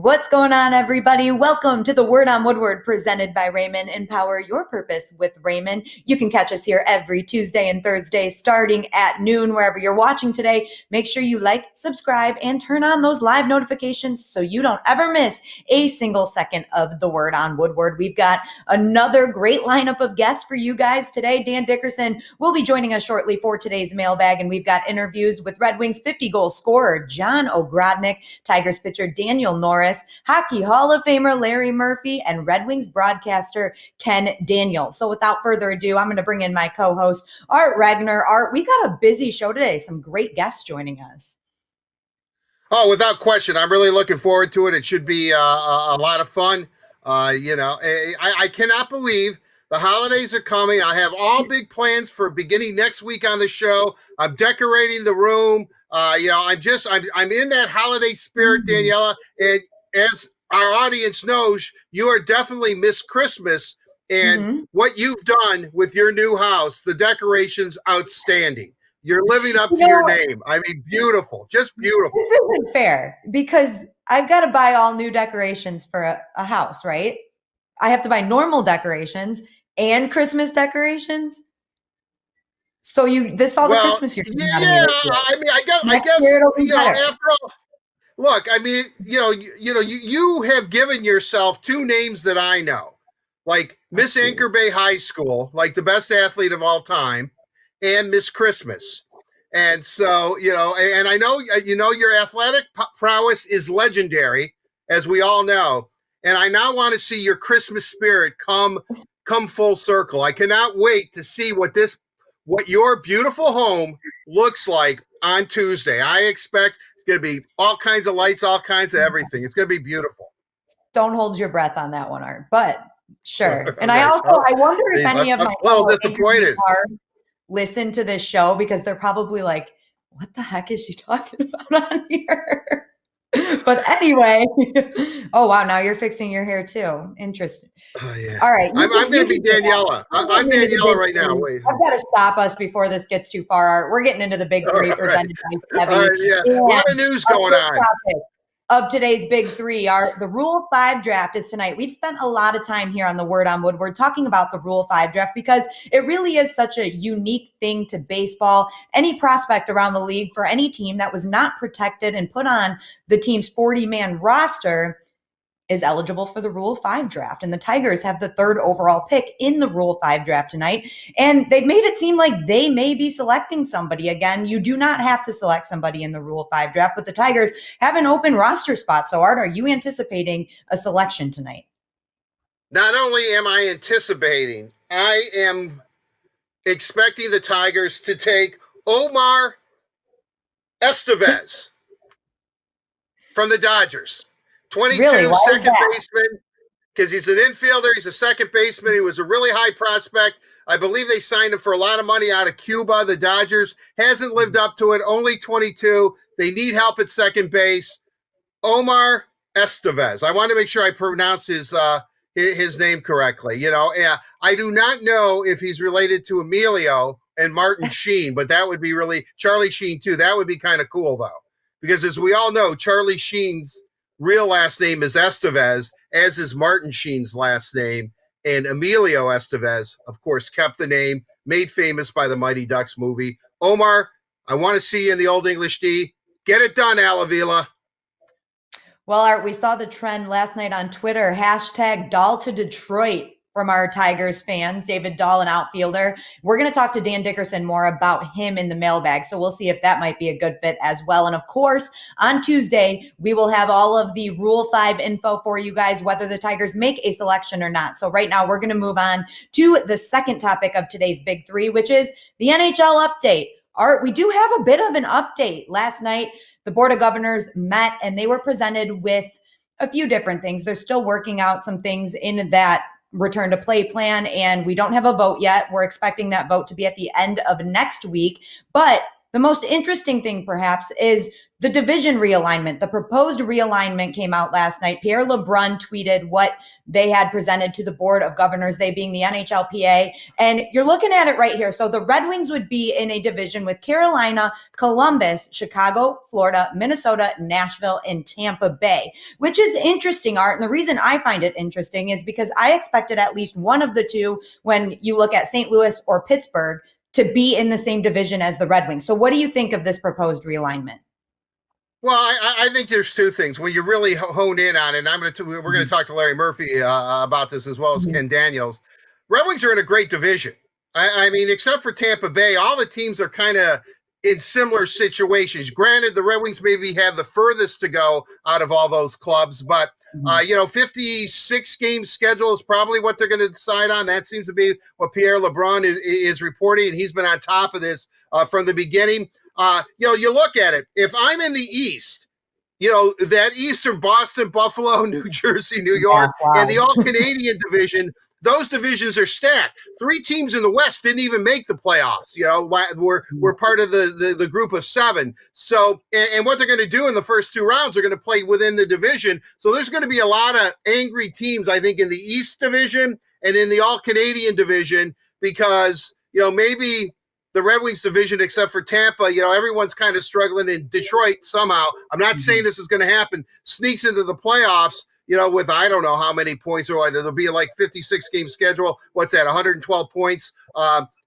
What's going on, everybody? Welcome to the Word on Woodward presented by Rehmann. Empower your purpose with Rehmann. You can catch us here every Tuesday and Thursday starting at noon, wherever you're watching today. Make sure you like, subscribe, and turn on those live notifications so you don't ever miss a single second of the Word on Woodward. We've got another great lineup of guests for you guys today. Dan Dickerson will be joining us shortly for today's mailbag, and we've got interviews with Red Wings 50-goal scorer John Ogrodnick, Tigers pitcher Daniel Norris, Hockey Hall of Famer Larry Murphy, and Red Wings broadcaster Ken Daniel. So without further ado, I'm going to bring in my co-host, Art Regner. Art, we got a busy show today. Some great guests joining us. Oh, without question. I'm really looking forward to it. It should be a lot of fun. I cannot believe the holidays are coming. I have all big plans for beginning next week on the show. I'm decorating the room. I'm in that holiday spirit, Daniela. And as our audience knows, you are definitely Miss Christmas. And what you've done with your new house, the decorations, outstanding. You're living up to your name. I mean, beautiful, just beautiful. This isn't fair because I've got to buy all new decorations for a house, right? I have to buy normal decorations and Christmas decorations. So the Christmas you're doing out of me this year. I mean, I guess after all, look, I mean, you have given yourself two names that I know, like Miss Anchor Bay High School, like the best athlete of all time, and Miss Christmas. And so, and I know, your athletic prowess is legendary, as we all know. And I now want to see your Christmas spirit come full circle. I cannot wait to see what your beautiful home looks like on Tuesday. I expect it's going to be all kinds of lights, all kinds of everything. It's going to be beautiful. Don't hold your breath on that one, Art, but sure. And I wonder if any of my disappointed listen to this show because they're probably like, what the heck is she talking about on here? But anyway, oh, wow. Now you're fixing your hair too. Interesting. Oh, yeah. All right. I'm going to be Daniela. I'm Daniela right now. Wait. I've got to stop us before this gets too far. We're getting into the big three presented by Kevin. All right, yeah. A lot of news going on. Of today's big three the Rule 5 draft is tonight. We've spent a lot of time here on the Word on Woodward talking about the Rule 5 draft because it really is such a unique thing to baseball. Any prospect around the league for any team that was not protected and put on the team's 40-man roster is eligible for the Rule 5 draft. And the Tigers have the third overall pick in the Rule 5 draft tonight. And they've made it seem like they may be selecting somebody. Again, you do not have to select somebody in the Rule 5 draft, but the Tigers have an open roster spot. So, Art, are you anticipating a selection tonight? Not only am I anticipating, I am expecting the Tigers to take Omar Estevez from the Dodgers. 22, really? second baseman, because he's an infielder. He's a second baseman. He was a really high prospect. I believe they signed him for a lot of money out of Cuba. The Dodgers hasn't lived up to it. Only 22. They need help at second base. Omar Estevez. I want to make sure I pronounce his name correctly. I do not know if he's related to Emilio and Martin Sheen, but that would be really Charlie Sheen too. That would be kind of cool though, because as we all know, Charlie Sheen's real last name is Estevez, as is Martin Sheen's last name. And Emilio Estevez, of course, kept the name, made famous by the Mighty Ducks movie. Omar, I want to see you in the Old English D. Get it done, Alavila. Well, Art, we saw the trend last night on Twitter, #Dahl to Detroit from our Tigers fans, David Dahl, an outfielder. We're going to talk to Dan Dickerson more about him in the mailbag, so we'll see if that might be a good fit as well. And of course, on Tuesday, we will have all of the Rule 5 info for you guys, whether the Tigers make a selection or not. So right now, we're going to move on to the second topic of today's big three, which is the NHL update. Art, we do have a bit of an update. Last night, the Board of Governors met and they were presented with a few different things. They're still working out some things in that return to play plan, and we don't have a vote yet. We're expecting that vote to be at the end of next week, but The most interesting thing, perhaps, is the division realignment. The proposed realignment came out last night. Pierre LeBrun tweeted what they had presented to the Board of Governors, they being the NHLPA. And you're looking at it right here. So the Red Wings would be in a division with Carolina, Columbus, Chicago, Florida, Minnesota, Nashville, and Tampa Bay, which is interesting, Art. And the reason I find it interesting is because I expected at least one of the two, when you look at St. Louis or Pittsburgh, to be in the same division as the Red Wings. So what do you think of this proposed realignment? Well, I think there's two things when you really hone in on it. And we're going to talk to Larry Murphy about this as well as Ken Daniels. Red Wings are in a great division. I mean, except for Tampa Bay, all the teams are kind of in similar situations. Granted, the Red Wings maybe have the furthest to go out of all those clubs, but 56 game schedule is probably what they're going to decide on. That seems to be what Pierre LeBrun is reporting, and he's been on top of this from the beginning. You look at it. If I'm in the East, that Eastern Boston, Buffalo, New Jersey, New York, and the All-Canadian division, those divisions are stacked. 3 teams in the West didn't even make the playoffs. We're part of the group of 7. So, and what they're going to do in the first 2 rounds, they're going to play within the division. So there's going to be a lot of angry teams, I think, in the East division and in the All-Canadian division because, maybe the Red Wings division, except for Tampa, everyone's kind of struggling in Detroit somehow. I'm not saying this is going to happen. Sneaks into the playoffs, with I don't know how many points or there'll be like 56 game schedule. What's that? 112 points.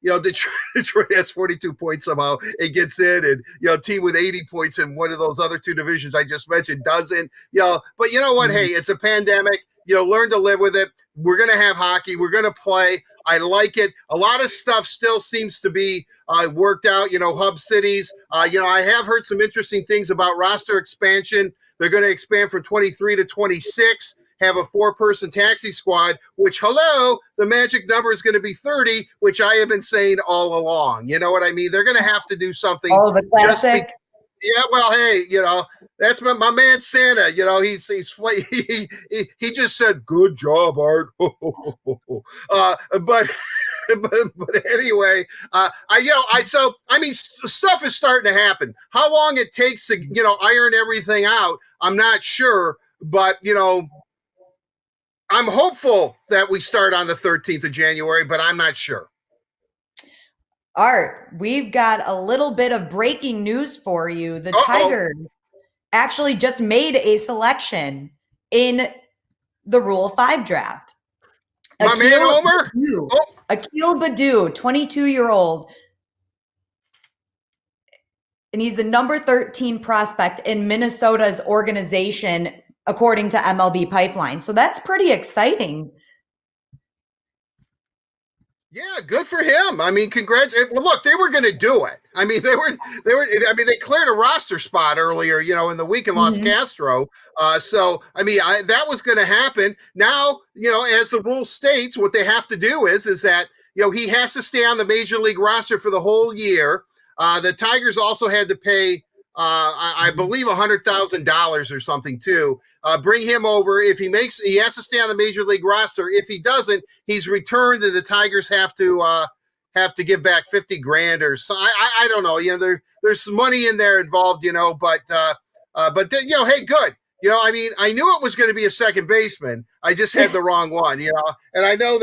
Detroit has 42 points somehow. It gets in, and team with 80 points in one of those other 2 divisions I just mentioned doesn't. But you know what? Hey, it's a pandemic. Learn to live with it. We're going to have hockey. We're going to play. I like it. A lot of stuff still seems to be worked out, hub cities. I have heard some interesting things about roster expansion. They're going to expand from 23 to 26, have a 4-person taxi squad, which, the magic number is going to be 30, which I have been saying all along. You know what I mean? They're going to have to do something. Oh, the classic. Yeah, well, hey, that's my man Santa. He just said, "Good job, Art." But anyway, stuff is starting to happen. How long it takes to iron everything out, I'm not sure. But I'm hopeful that we start on the 13th of January, but I'm not sure. Art, we've got a little bit of breaking news for you. The Tigers actually just made a selection in the Rule 5 draft. My man Homer? Akil Baddoo, 22-year-old. And he's the number 13 prospect in Minnesota's organization, according to MLB Pipeline. So that's pretty exciting. Yeah, good for him. I mean, congratulations. Well, look, they were going to do it. I mean, they cleared a roster spot earlier, in the week and lost Castro. That was going to happen. Now, as the rule states, what they have to do is that, he has to stay on the major league roster for the whole year. The Tigers also had to pay, I believe, $100,000 or something too. Bring him over. If he has to stay on the major league roster. If he doesn't, he's returned, and the Tigers have to give back $50,000 or so. I don't know. There's some money in there involved, but then, hey, good. I knew it was going to be a second baseman. I just had the wrong one, and I know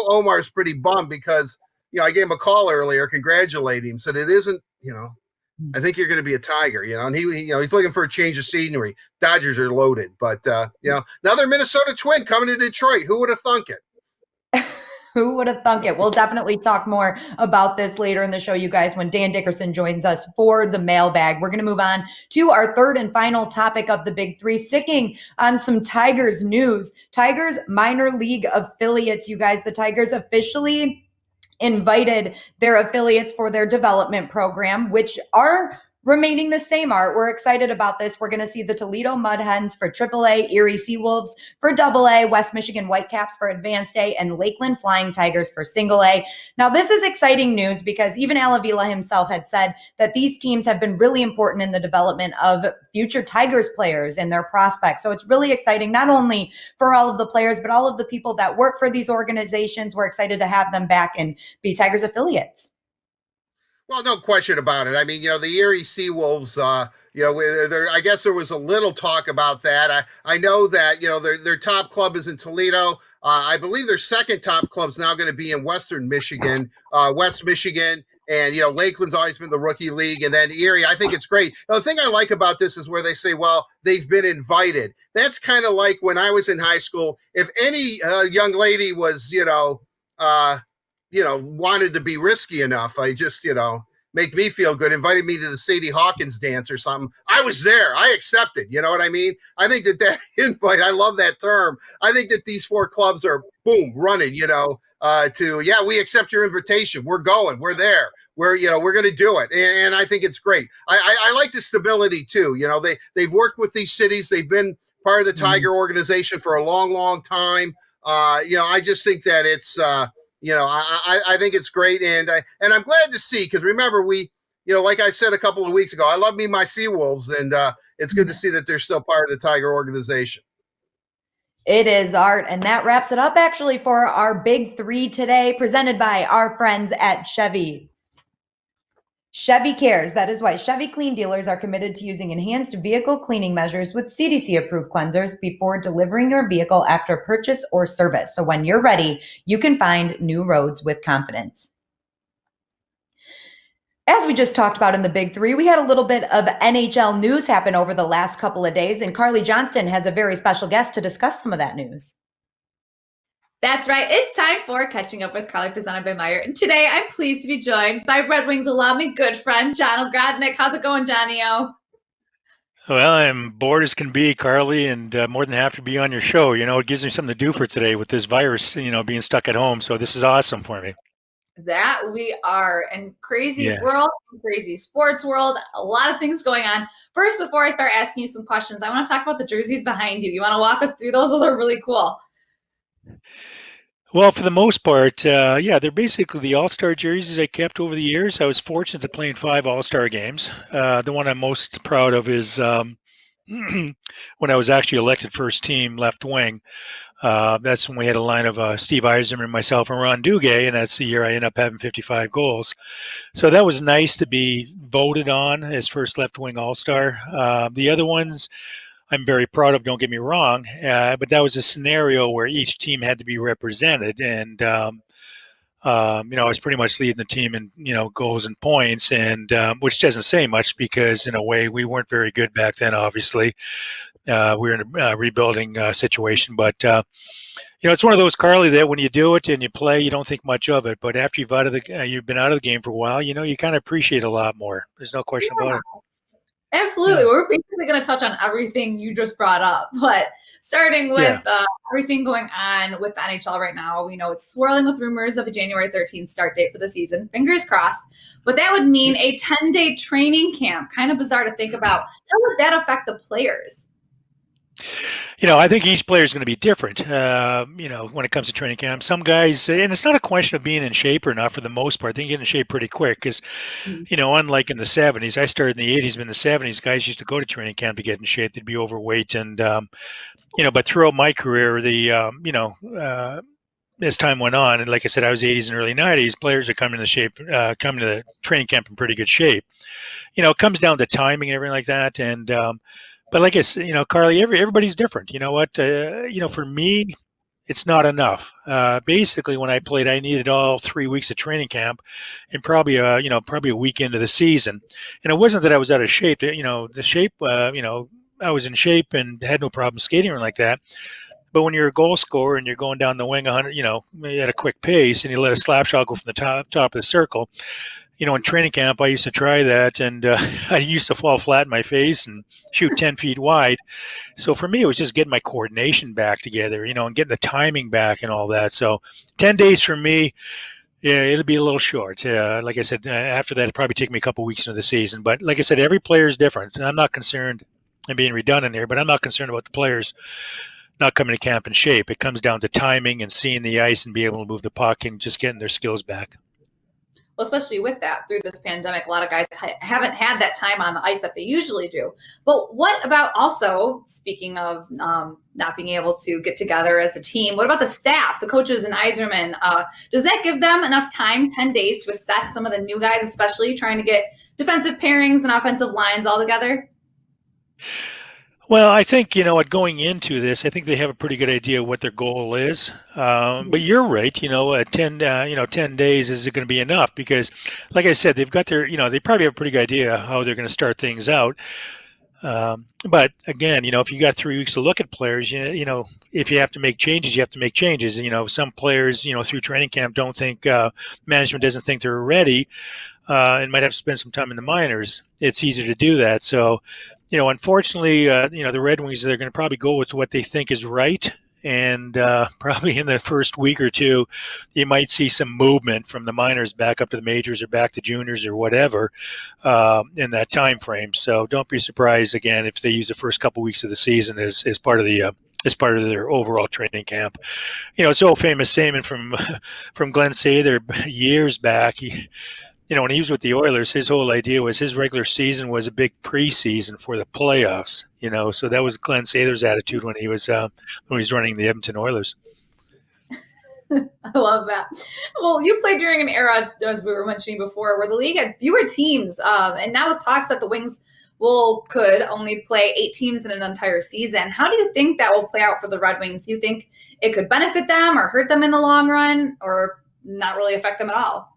Omar's pretty bummed because, I gave him a call earlier, congratulating him. Said it isn't, I think you're going to be a Tiger, and he's looking for a change of scenery. Dodgers are loaded, but another Minnesota Twin coming to Detroit. Who would have thunk it? Who would have thunk it? We'll definitely talk more about this later in the show, you guys, when Dan Dickerson joins us for the mailbag. We're going to move on to our third and final topic of the Big Three, sticking on some Tigers news. Tigers minor league affiliates, you guys. The Tigers officially invited their affiliates for their development program, which are remaining the same. Art, we're excited about this. We're going to see the Toledo Mud Hens for AAA, Erie Seawolves for AA, West Michigan Whitecaps for Advanced A, and Lakeland Flying Tigers for Single A. Now, this is exciting news because even Al Avila himself had said that these teams have been really important in the development of future Tigers players and their prospects. So it's really exciting, not only for all of the players, but all of the people that work for these organizations. We're excited to have them back and be Tigers affiliates. Well, no question about it. I mean, the Erie Seawolves, I guess there was a little talk about that. I know that, their top club is in Toledo. I believe their second top club is now going to be in Western Michigan, West Michigan. And, Lakeland's always been the rookie league. And then Erie, I think it's great. Now, the thing I like about this is where they say, well, they've been invited. That's kind of like when I was in high school. If any young lady was, wanted to be risky enough. I just, make me feel good, invited me to the Sadie Hawkins dance or something. I was there. I accepted. You know what I mean? I think that invite, I love that term. I think that these four clubs are, boom, running, we accept your invitation. We're going. We're there. We're going to do it. And I think it's great. I like the stability too. They've worked with these cities. They've been part of the Tiger organization for a long, long time. I just think that it's, I think it's great, and I'm glad to see, because remember, we, like I said a couple of weeks ago, I love me my Seawolves, and it's good to see that they're still part of the Tiger organization. It is, Art, and that wraps it up actually for our big three today, presented by our friends at Chevy. Chevy cares. That is why Chevy Clean dealers are committed to using enhanced vehicle cleaning measures with CDC-approved cleansers before delivering your vehicle after purchase or service. So when you're ready, you can find new roads with confidence. As we just talked about in the big three, we had a little bit of NHL news happen over the last couple of days, and Carly Johnston has a very special guest to discuss some of that news. That's right. It's time for Catching Up with Carly, presented by Meyer. And today I'm pleased to be joined by Red Wings alum and good friend, John Ogrodnick. How's it going, Johnny-O? Well, I'm bored as can be, Carly, and more than happy to be on your show. It gives me something to do for today with this virus, being stuck at home. So this is awesome for me. That we are. And crazy world, crazy sports world, a lot of things going on. First, before I start asking you some questions, I want to talk about the jerseys behind you. You want to walk us through those? Those are really cool. Well, for the most part, they're basically the All-Star jerseys I kept over the years. I was fortunate to play in 5 All-Star games. The one I'm most proud of is when I was actually elected first team left wing. That's when we had a line of Steve Yzerman, myself, and Ron Duguay, and that's the year I ended up having 55 goals. So that was nice to be voted on as first left wing All-Star. The other ones I'm very proud of, don't get me wrong, but that was a scenario where each team had to be represented, and I was pretty much leading the team in goals and points, and which doesn't say much because in a way we weren't very good back then. Obviously, we were in a rebuilding situation, but it's one of those, Carly, that when you do it and you play, you don't think much of it, but after you've been out of the game for a while, you kind of appreciate it a lot more. There's no question about it. Absolutely. Yeah. We're basically going to touch on everything you just brought up, but starting with everything going on with the NHL right now, we know it's swirling with rumors of a January 13th start date for the season. Fingers crossed. But that would mean a 10-day training camp. Kind of bizarre to think about. How would that affect the players? I think each player is going to be different, when it comes to training camp. Some guys, and it's not a question of being in shape or not for the most part. They can get in shape pretty quick because, unlike in the 70s, I started in the 80s, but in the 70s, guys used to go to training camp to get in shape. They'd be overweight. And, but throughout my career, as time went on, and like I said, I was 80s and early 90s, players are coming to the training camp in pretty good shape. It comes down to timing and everything like that. And, but like I said, Carly, everybody's different. You know what? For me, it's not enough. Basically, when I played, I needed all 3 weeks of training camp, and probably a week into the season. And it wasn't that I was out of shape. The shape. I was in shape and had no problem skating or like that. But when you're a goal scorer and you're going down the wing 100, at a quick pace, and you let a slap shot go from the top of the circle. In training camp, I used to try that, and I used to fall flat in my face and shoot 10 feet wide. So for me, it was just getting my coordination back together, and getting the timing back and all that. So 10 days for me, it'll be a little short. Like I said, after that, it'll probably take me a couple weeks into the season. But like I said, every player is different, and I'm not concerned, I'm being redundant here, but I'm not concerned about the players not coming to camp in shape. It comes down to timing and seeing the ice and being able to move the puck and just getting their skills back. Well, especially with that through this pandemic, a lot of guys haven't had that time on the ice that they usually do. But what about also, speaking of not being able to get together as a team, what about the staff, the coaches and Iserman? Does that give them enough time, 10 days, to assess some of the new guys, especially trying to get defensive pairings and offensive lines all together? Well, I think, going into this, I think they have a pretty good idea what their goal is. But you're right, 10 days, is it going to be enough? Because, like I said, they've got they probably have a pretty good idea how they're going to start things out. But again, if you got 3 weeks to look at players, if you have to make changes, you have to make changes. And, some players, through training camp don't think, management doesn't think they're ready, and might have to spend some time in the minors. It's easier to do that. So, unfortunately, the Red Wings, they're going to probably go with what they think is right. And probably in the first week or two, you might see some movement from the minors back up to the majors or back to juniors or whatever in that time frame. So don't be surprised, again, if they use the first couple weeks of the season as part of their overall training camp. It's old famous saying from Glenn Sather years back. When he was with the Oilers, his whole idea was his regular season was a big preseason for the playoffs. So that was Glenn Sather's attitude when he was running the Edmonton Oilers. I love that. Well, you played during an era, as we were mentioning before, where the league had fewer teams, and now with talks that the Wings could only play 8 teams in an entire season. How do you think that will play out for the Red Wings? Do you think it could benefit them or hurt them in the long run, or not really affect them at all?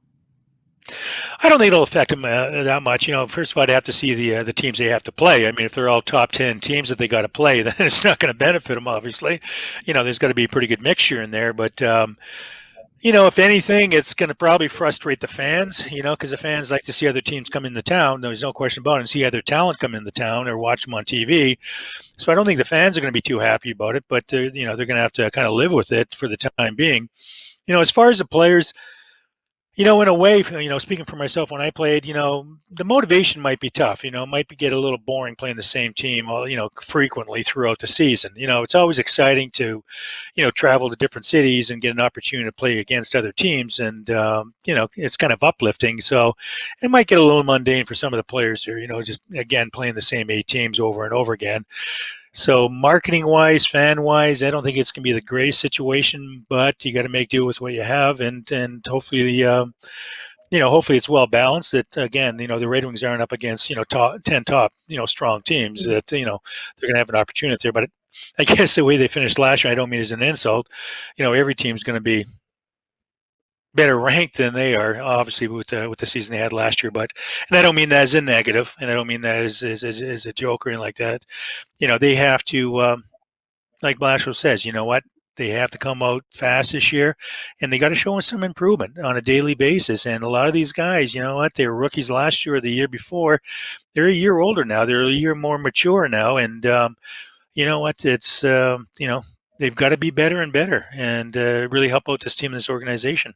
I don't think it'll affect them that much. First of all, I'd have to see the teams they have to play. I mean, if they're all top 10 teams that they got to play, then it's not going to benefit them, obviously. There's got to be a pretty good mixture in there. But, if anything, it's going to probably frustrate the fans, because the fans like to see other teams come into town. There's no question about it, and see other talent come into town or watch them on TV. So I don't think the fans are going to be too happy about it, but, they're going to have to kind of live with it for the time being. As far as the players, in a way, speaking for myself, when I played, the motivation might be tough. It might get a little boring playing the same team, frequently throughout the season. It's always exciting to, travel to different cities and get an opportunity to play against other teams. And, it's kind of uplifting. So it might get a little mundane for some of the players here, just, again, playing the same 8 teams over and over again. So marketing-wise, fan-wise, I don't think it's going to be the greatest situation, but you got to make do with what you have, and hopefully hopefully it's well balanced. That again, the Red Wings aren't up against 10 top strong teams that they're going to have an opportunity there. But I guess the way they finished last year, I don't mean as an insult. Every team's going to be better ranked than they are, obviously, with the season they had last year. But, and I don't mean that as a negative, and I don't mean that as a joke or anything like that. They have to, like Blashill says, they have to come out fast this year, and they got to show us some improvement on a daily basis. And a lot of these guys, they were rookies last year or the year before. They're a year older now. They're a year more mature now. And it's, they've got to be better and better, and really help out this team and this organization.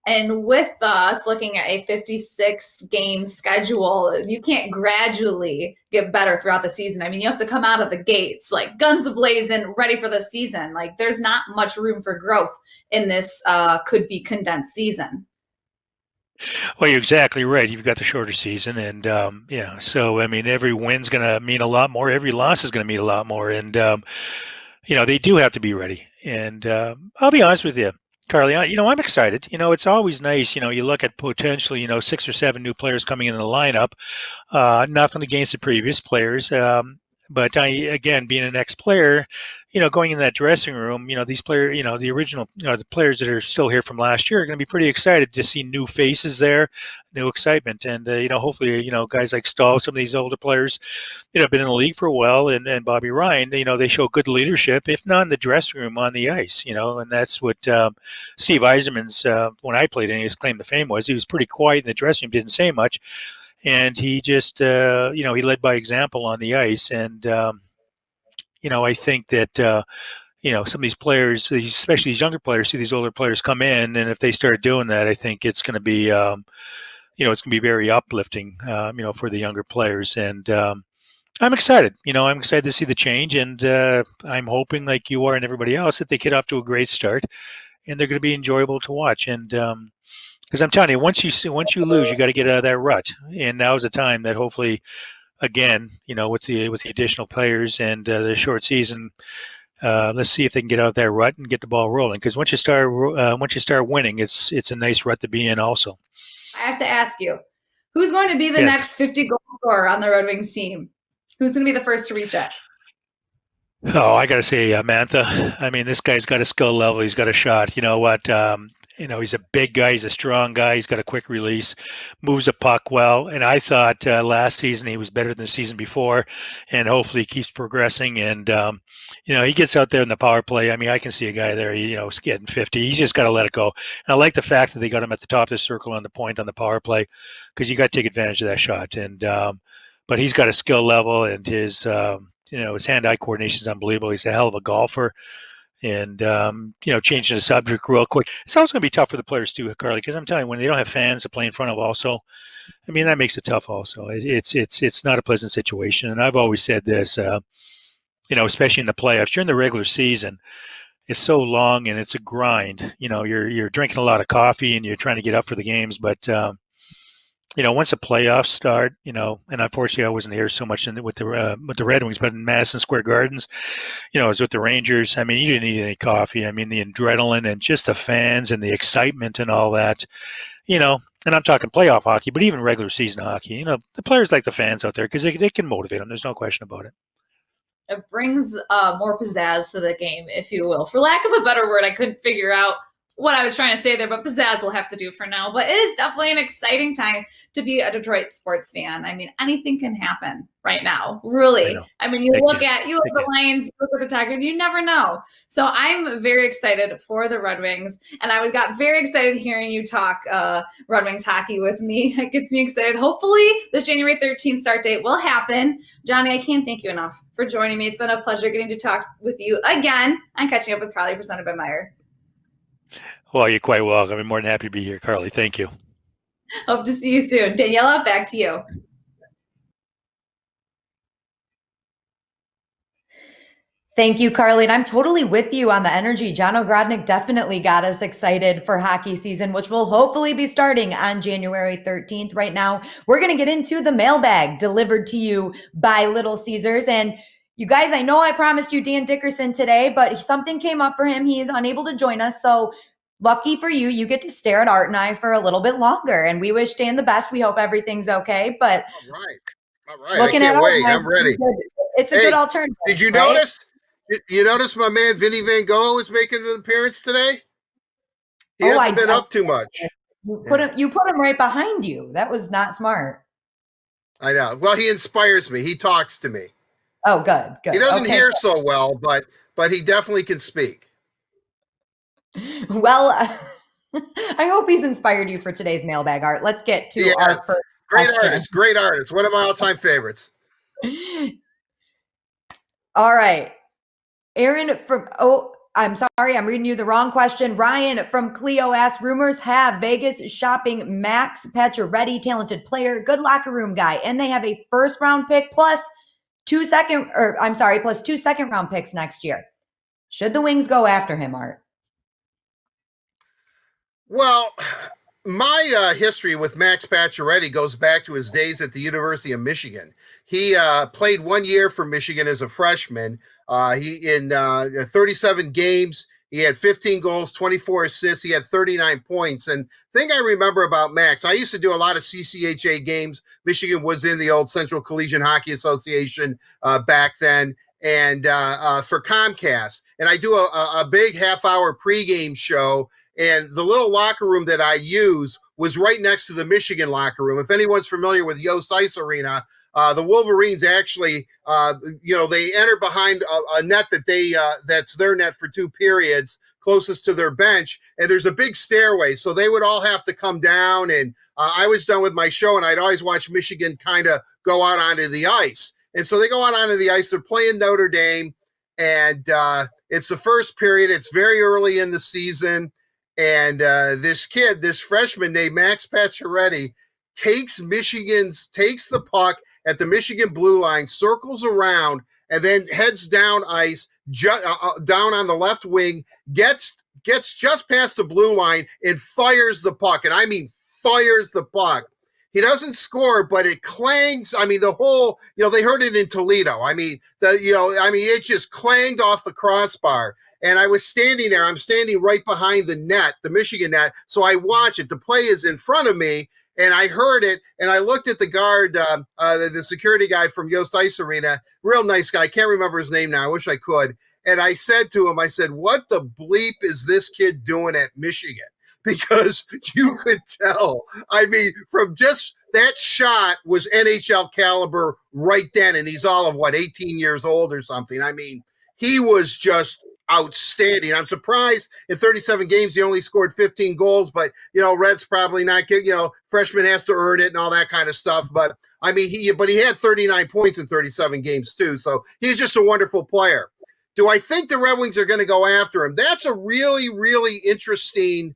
And with us looking at a 56-game schedule, you can't gradually get better throughout the season. I mean, you have to come out of the gates like guns a-blazing, ready for the season. Like, there's not much room for growth in this could be condensed season. Well, you're exactly right. You've got the shorter season, and so I mean, every win's going to mean a lot more. Every loss is going to mean a lot more, and they do have to be ready. And I'll be honest with you, Carly, I'm excited. It's always nice. You look at potentially, 6 or 7 new players coming in the lineup. Nothing against the previous players, but again, being an ex-player, going in that dressing room, these players, the original, the players that are still here from last year are going to be pretty excited to see new faces there, new excitement, and hopefully, guys like Stahl, some of these older players, been in the league for a while, and Bobby Ryan, they show good leadership, if not in the dressing room, on the ice, and that's what Steve Yzerman's, when I played in his claim to fame was, he was pretty quiet in the dressing room, didn't say much, and he just, he led by example on the ice, and I think that some of these players, especially these younger players, see these older players come in, and if they start doing that, I think it's going to be, it's going to be very uplifting, for the younger players, and I'm excited. I'm excited to see the change, and I'm hoping, like you are and everybody else, that they get off to a great start, and they're going to be enjoyable to watch. And Because I'm telling you, once you lose, you got to get out of that rut, and now's the time that hopefully, again, with the additional players and the short season, let's see if they can get out of that rut and get the ball rolling. Because once you start winning, it's a nice rut to be in. Also, I have to ask you, who's going to be the Yes. next 50 goal scorer on the Red Wings team? Who's going to be the first to reach it? Oh, I got to say, Mantha. I mean, this guy's got a skill level. He's got a shot. You know what? He's a big guy. He's a strong guy. He's got a quick release, moves a puck well. And I thought last season he was better than the season before, and hopefully he keeps progressing. And he gets out there in the power play. I mean, I can see a guy there. He's getting 50. He's just got to let it go. And I like the fact that they got him at the top of the circle on the point on the power play, because you got to take advantage of that shot. And but he's got a skill level, and his his hand-eye coordination is unbelievable. He's a hell of a golfer. And, changing the subject real quick. It's also going to be tough for the players too, Carly, because I'm telling you, when they don't have fans to play in front of also, I mean, that makes it tough also. It's not a pleasant situation. And I've always said this, especially in the playoffs, during the regular season, it's so long and it's a grind. You're drinking a lot of coffee and you're trying to get up for the games. But, once the playoffs start, and unfortunately I wasn't here so much with the Red Wings, but in Madison Square Gardens, I was with the Rangers. I mean, you didn't need any coffee. I mean, the adrenaline and just the fans and the excitement and all that, and I'm talking playoff hockey, but even regular season hockey, the players like the fans out there because they can motivate them. There's no question about it. It brings more pizzazz to the game, if you will. For lack of a better word, I couldn't figure out what I was trying to say there, but pizzazz will have to do for now. But it is definitely an exciting time to be a Detroit sports fan. I mean, anything can happen right now, really. I mean, you look at the Lions, you look at the Tigers, you never know. So I'm very excited for the Red Wings, and I got very excited hearing you talk Red Wings hockey with me. It gets me excited. Hopefully, this January 13th start date will happen. Johnny, I can't thank you enough for joining me. It's been a pleasure getting to talk with you again on Catching Up with Carly, presented by Meyer. Well, you're quite welcome. I'm more than happy to be here, Carly. Thank you. Hope to see you soon. Daniela, back to you. Thank you, Carly. And I'm totally with you on the energy. John Ogrodnick definitely got us excited for hockey season, which will hopefully be starting on January 13th. Right now, we're going to get into the mailbag delivered to you by Little Caesars. And you guys, I know I promised you Dan Dickerson today, but something came up for him. He is unable to join us. So lucky for you, you get to stare at Art and I for a little bit longer. And we wish Dan the best. We hope everything's okay. But all right. Looking I can't at wait. Art, I'm ready. It's a good alternative. Did you right? notice? You notice my man Vinny Van Gogh is making an appearance today? He hasn't been up too much. You put him right behind you. That was not smart. I know. Well, he inspires me. He talks to me. Oh, good. He doesn't hear so well, but he definitely can speak. Well, I hope he's inspired you for today's mailbag, Art. Let's get to our first question. Great artist. One of my all-time favorites. All right. Aaron I'm sorry, I'm reading you the wrong question. Ryan from Clio asked, rumors have Vegas shopping Max Pacioretty, talented player, good locker room guy, and they have a first round pick plus two second round picks next year. Should the Wings go after him, Art? Well, my history with Max Pacioretty goes back to his days at the University of Michigan. He played 1 year for Michigan as a freshman. In 37 games, he had 15 goals, 24 assists. He had 39 points. And the thing I remember about Max, I used to do a lot of CCHA games. Michigan was in the old Central Collegiate Hockey Association back then, and for Comcast. And I do a big half-hour pregame show. And the little locker room that I use was right next to the Michigan locker room. If anyone's familiar with Yost Ice Arena, the Wolverines actually, they enter behind a net that that's their net for 2 periods, closest to their bench. And there's a big stairway. So they would all have to come down. And I was done with my show, and I'd always watch Michigan kind of go out onto the ice. And so they go out onto the ice. They're playing Notre Dame. And it's the first period. It's very early in the season. And this freshman named Max Pacioretty takes the puck at the Michigan blue line, circles around, and then heads down ice, down on the left wing, gets gets just past the blue line and fires the puck. And I mean, fires the puck. He doesn't score, but it clangs. I mean, the whole, they heard it in Toledo. I mean, it just clanged off the crossbar. And I was standing there. I'm standing right behind the net, the Michigan net. So I watch it. The play is in front of me. And I heard it, and I looked at the guard, the security guy from Yost Ice Arena, real nice guy. I can't remember his name now. I wish I could. And I said to him, what the bleep is this kid doing at Michigan? Because you could tell. I mean, from just that shot was NHL caliber right then, and he's all of, 18 years old or something. I mean, he was just outstanding. I'm surprised in 37 games he only scored 15 goals, but Red's probably not good. Freshman has to earn it and all that kind of stuff. But I mean, he had 39 points in 37 games too. So he's just a wonderful player. Do I think the Red Wings are going to go after him? That's a really, really interesting.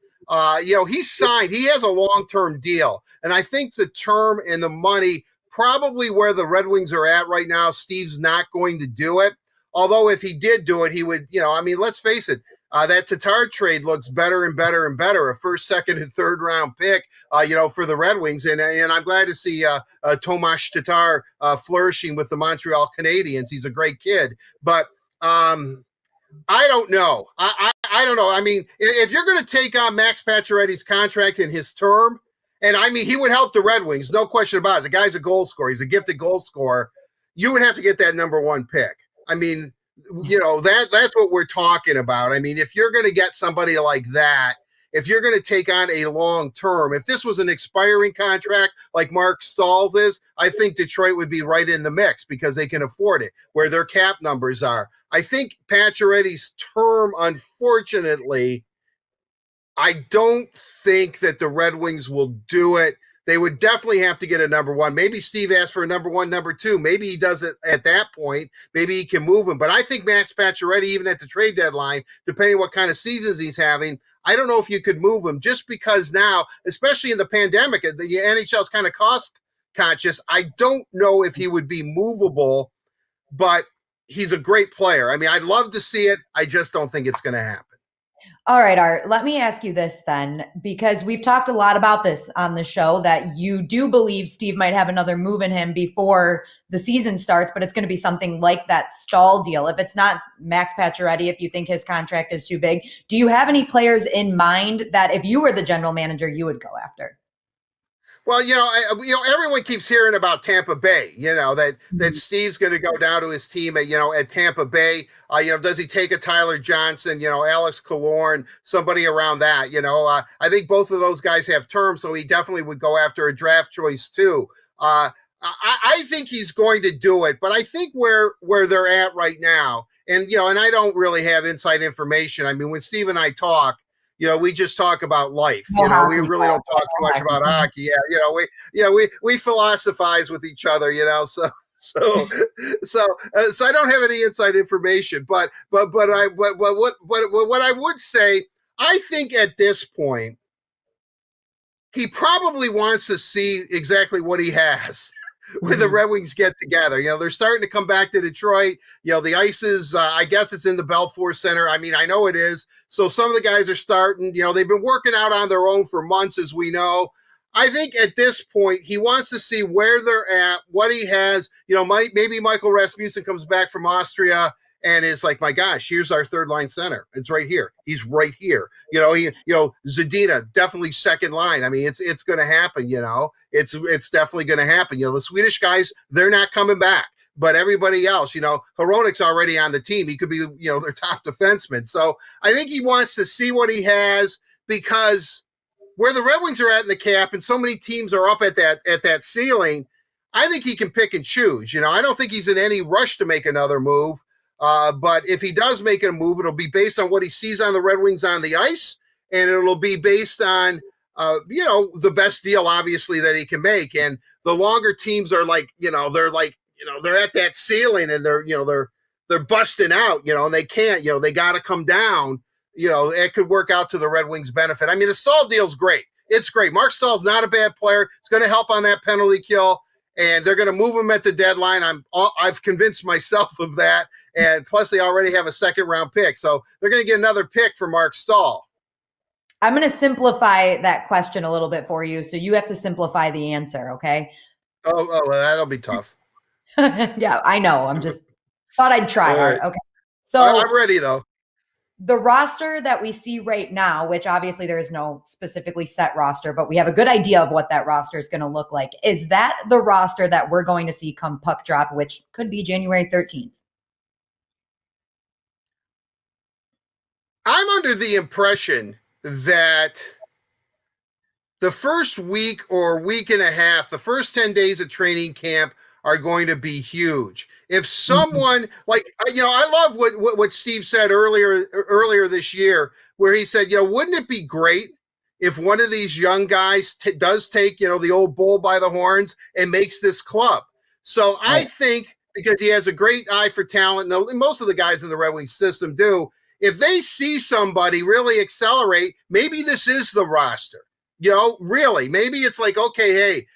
He's signed. He has a long-term deal, and I think the term and the money probably where the Red Wings are at right now. Steve's not going to do it. Although if he did do it, he would, let's face it, that Tatar trade looks better and better and better. A first, second, and third round pick, for the Red Wings. And I'm glad to see Tomas Tatar flourishing with the Montreal Canadiens. He's a great kid. But I don't know. I don't know. I mean, if you're going to take on Max Pacioretty's contract in his term, and I mean, he would help the Red Wings, no question about it. The guy's a goal scorer. He's a gifted goal scorer. You would have to get that number one pick. I mean, that's what we're talking about. I mean, if you're going to get somebody like that, if you're going to take on a long term, if this was an expiring contract like Mark Stahl's is, I think Detroit would be right in the mix because they can afford it, where their cap numbers are. I think Pacioretty's term, unfortunately, I don't think that the Red Wings will do it. They would definitely have to get a number one. Maybe Steve asks for a number one, number two. Maybe he does it at that point. Maybe he can move him. But I think Max Pacioretty, even at the trade deadline, depending what kind of seasons he's having, I don't know if you could move him just because now, especially in the pandemic, the NHL is kind of cost conscious. I don't know if he would be movable, but he's a great player. I mean, I'd love to see it. I just don't think it's going to happen. All right, Art, let me ask you this then, because we've talked a lot about this on the show, that you do believe Steve might have another move in him before the season starts, but it's going to be something like that Stahl deal. If it's not Max Pacioretty, if you think his contract is too big, do you have any players in mind that if you were the general manager, you would go after? Well, everyone keeps hearing about Tampa Bay, that Steve's going to go down to his team at Tampa Bay. Does he take a Tyler Johnson, Alex Killorn, somebody around that? I think both of those guys have terms, so he definitely would go after a draft choice too. I think he's going to do it, but I think where they're at right now, and I don't really have inside information. I mean, when Steve and I talk, we just talk about life. We really don't talk too much about hockey. Yeah, we philosophize with each other. So I don't have any inside information. But what I would say, I think at this point, he probably wants to see exactly what he has when the Red Wings get together. They're starting to come back to Detroit. The ice is, I guess it's in the Belfour Center. I mean, I know it is. So some of the guys are starting, they've been working out on their own for months, as we know. I think at this point, he wants to see where they're at, what he has. Maybe Michael Rasmussen comes back from Austria and is like, my gosh, here's our third line center. It's right here. He's right here. Zadina, definitely second line. I mean, it's going to happen. It's definitely going to happen. The Swedish guys, they're not coming back. But everybody else, Hronik's already on the team. He could be, their top defenseman. So I think he wants to see what he has, because where the Red Wings are at in the cap, and so many teams are up at that ceiling, I think he can pick and choose. I don't think he's in any rush to make another move. But if he does make a move, it'll be based on what he sees on the Red Wings on the ice, and it'll be based on, the best deal, obviously, that he can make. And the longer teams are they're at that ceiling and they're busting out, and they can't, they got to come down, it could work out to the Red Wings' benefit. I mean, the Stahl deal's great. It's great. Mark Stahl's not a bad player. It's going to help on that penalty kill, and they're going to move him at the deadline. I've convinced myself of that. and plus they already have a second-round pick. So they're going to get another pick for Mark Stahl. I'm going to simplify that question a little bit for you. So you have to simplify the answer, okay? Oh, well, that'll be tough. Yeah, I know. I'm just thought I'd try. All right. Okay. So I'm ready, though. the roster that we see right now, which obviously there is no specifically set roster, but we have a good idea of what that roster is going to look like. Is that the roster that we're going to see come puck drop, which could be January 13th? I'm under the impression that the first week or week and a half, the first 10 days of training camp are going to be huge. If someone I love what Steve said earlier this year, where he said, wouldn't it be great if one of these young guys does take, the old bull by the horns and makes this club? So I think, because he has a great eye for talent, and most of the guys in the Red Wings system do, if they see somebody really accelerate, maybe this is the roster. Really, maybe it's like, okay, hey,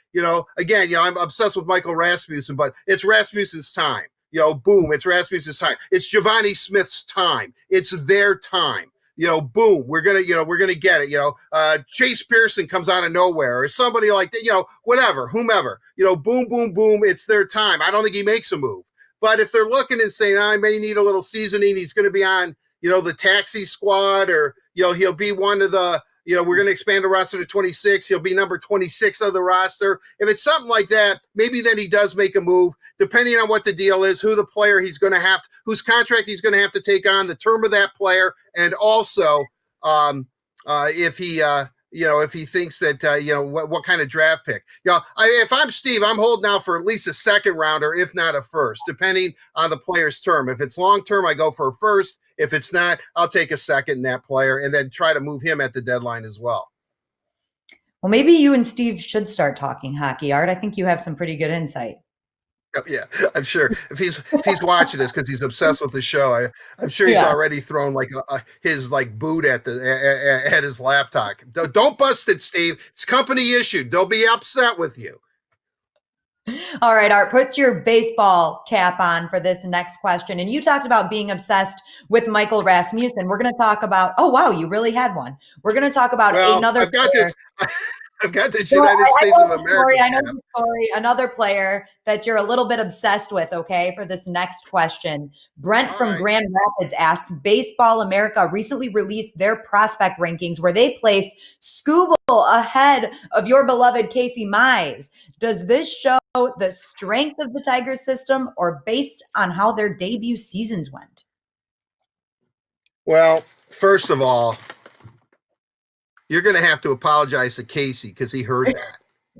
again, I'm obsessed with Michael Rasmussen, but it's Rasmussen's time. Boom, it's Rasmussen's time. It's Giovanni Smith's time. It's their time. Boom, we're gonna get it. Chase Pearson comes out of nowhere, or somebody like that. Whatever, whomever. Boom, boom, boom. It's their time. I don't think he makes a move, but if they're looking and saying, I may need a little seasoning, he's going to be on, the taxi squad, or he'll be one of the. We're going to expand the roster to 26. He'll be number 26 of the roster. If it's something like that, maybe then he does make a move, depending on what the deal is, who the player he's going to have, whose contract he's going to have to take on, the term of that player, and also if he thinks that, what kind of draft pick. If I'm Steve, I'm holding out for at least a second rounder, if not a first, depending on the player's term. If it's long term, I go for a first. If it's not, I'll take a second in that player and then try to move him at the deadline as well. Well, maybe you and Steve should start talking hockey, Art. I think you have some pretty good insight. Oh, yeah, I'm sure if he's watching this because he's obsessed with the show, I'm sure he's already thrown his boot at his laptop. Don't bust it, Steve. It's company issued. They'll be upset with you. All right, Art, put your baseball cap on for this next question. And you talked about being obsessed with Michael Rasmussen. We're going to talk about, oh, wow, you really had one. We're going to talk about another player. I've got the United States of America. I know the story. Another player that you're a little bit obsessed with, okay, for this next question. Brent from Grand Rapids asks, Baseball America recently released their prospect rankings where they placed Skubal ahead of your beloved Casey Mize. Does this show the strength of the Tigers system or based on how their debut seasons went? Well, first of all, you're going to have to apologize to Casey because he heard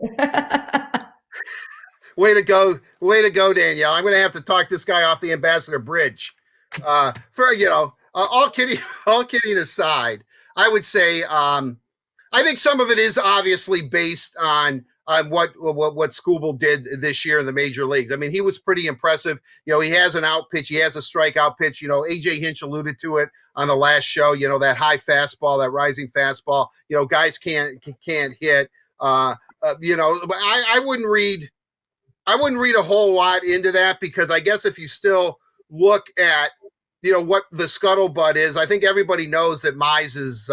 that. Way to go, Danielle. I'm going to have to talk this guy off the Ambassador Bridge. All kidding aside, I would say I think some of it is obviously based on what Skubal did this year in the major leagues. I mean, he was pretty impressive. He has an out pitch, he has a strikeout pitch. AJ Hinch alluded to it on the last show. That high fastball, that rising fastball. Guys can't hit. But I wouldn't read a whole lot into that, because I guess if you still look at what the scuttlebutt is, I think everybody knows that Mize is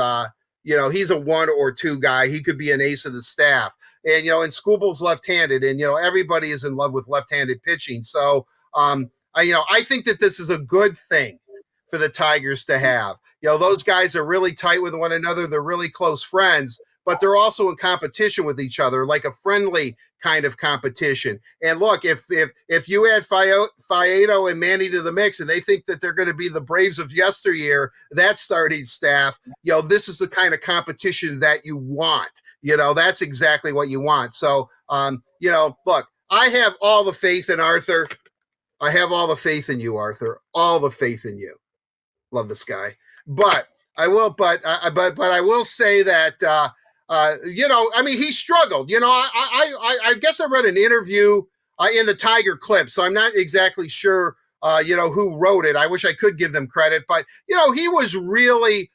he's a 1 or 2 guy. He could be an ace of the staff. And, and Skubal's left-handed, and, everybody is in love with left-handed pitching. So, I think that this is a good thing for the Tigers to have. Those guys are really tight with one another. They're really close friends, but they're also in competition with each other, like a friendly kind of competition. And look, if you add Faedo and Manny to the mix and they think that they're going to be the Braves of yesteryear, that starting staff, this is the kind of competition that you want. That's exactly what you want. So, look, I have all the faith in Arthur. I have all the faith in you, Arthur. All the faith in you. Love this guy. But I will say that, he struggled. I guess I read an interview in the Tiger Clip, so I'm not exactly sure, who wrote it. I wish I could give them credit, but, he was really,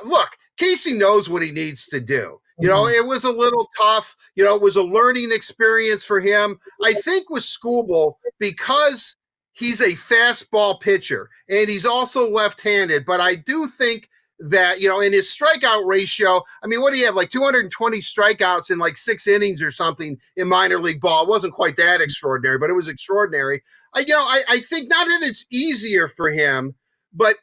look, Casey knows what he needs to do. It was a little tough. It was a learning experience for him. I think with Skubal, because he's a fastball pitcher, and he's also left-handed. But I do think that, in his strikeout ratio, I mean, what do you have, like 220 strikeouts in like 6 innings or something in minor league ball? It wasn't quite that extraordinary, but it was extraordinary. I think not that it's easier for him, but,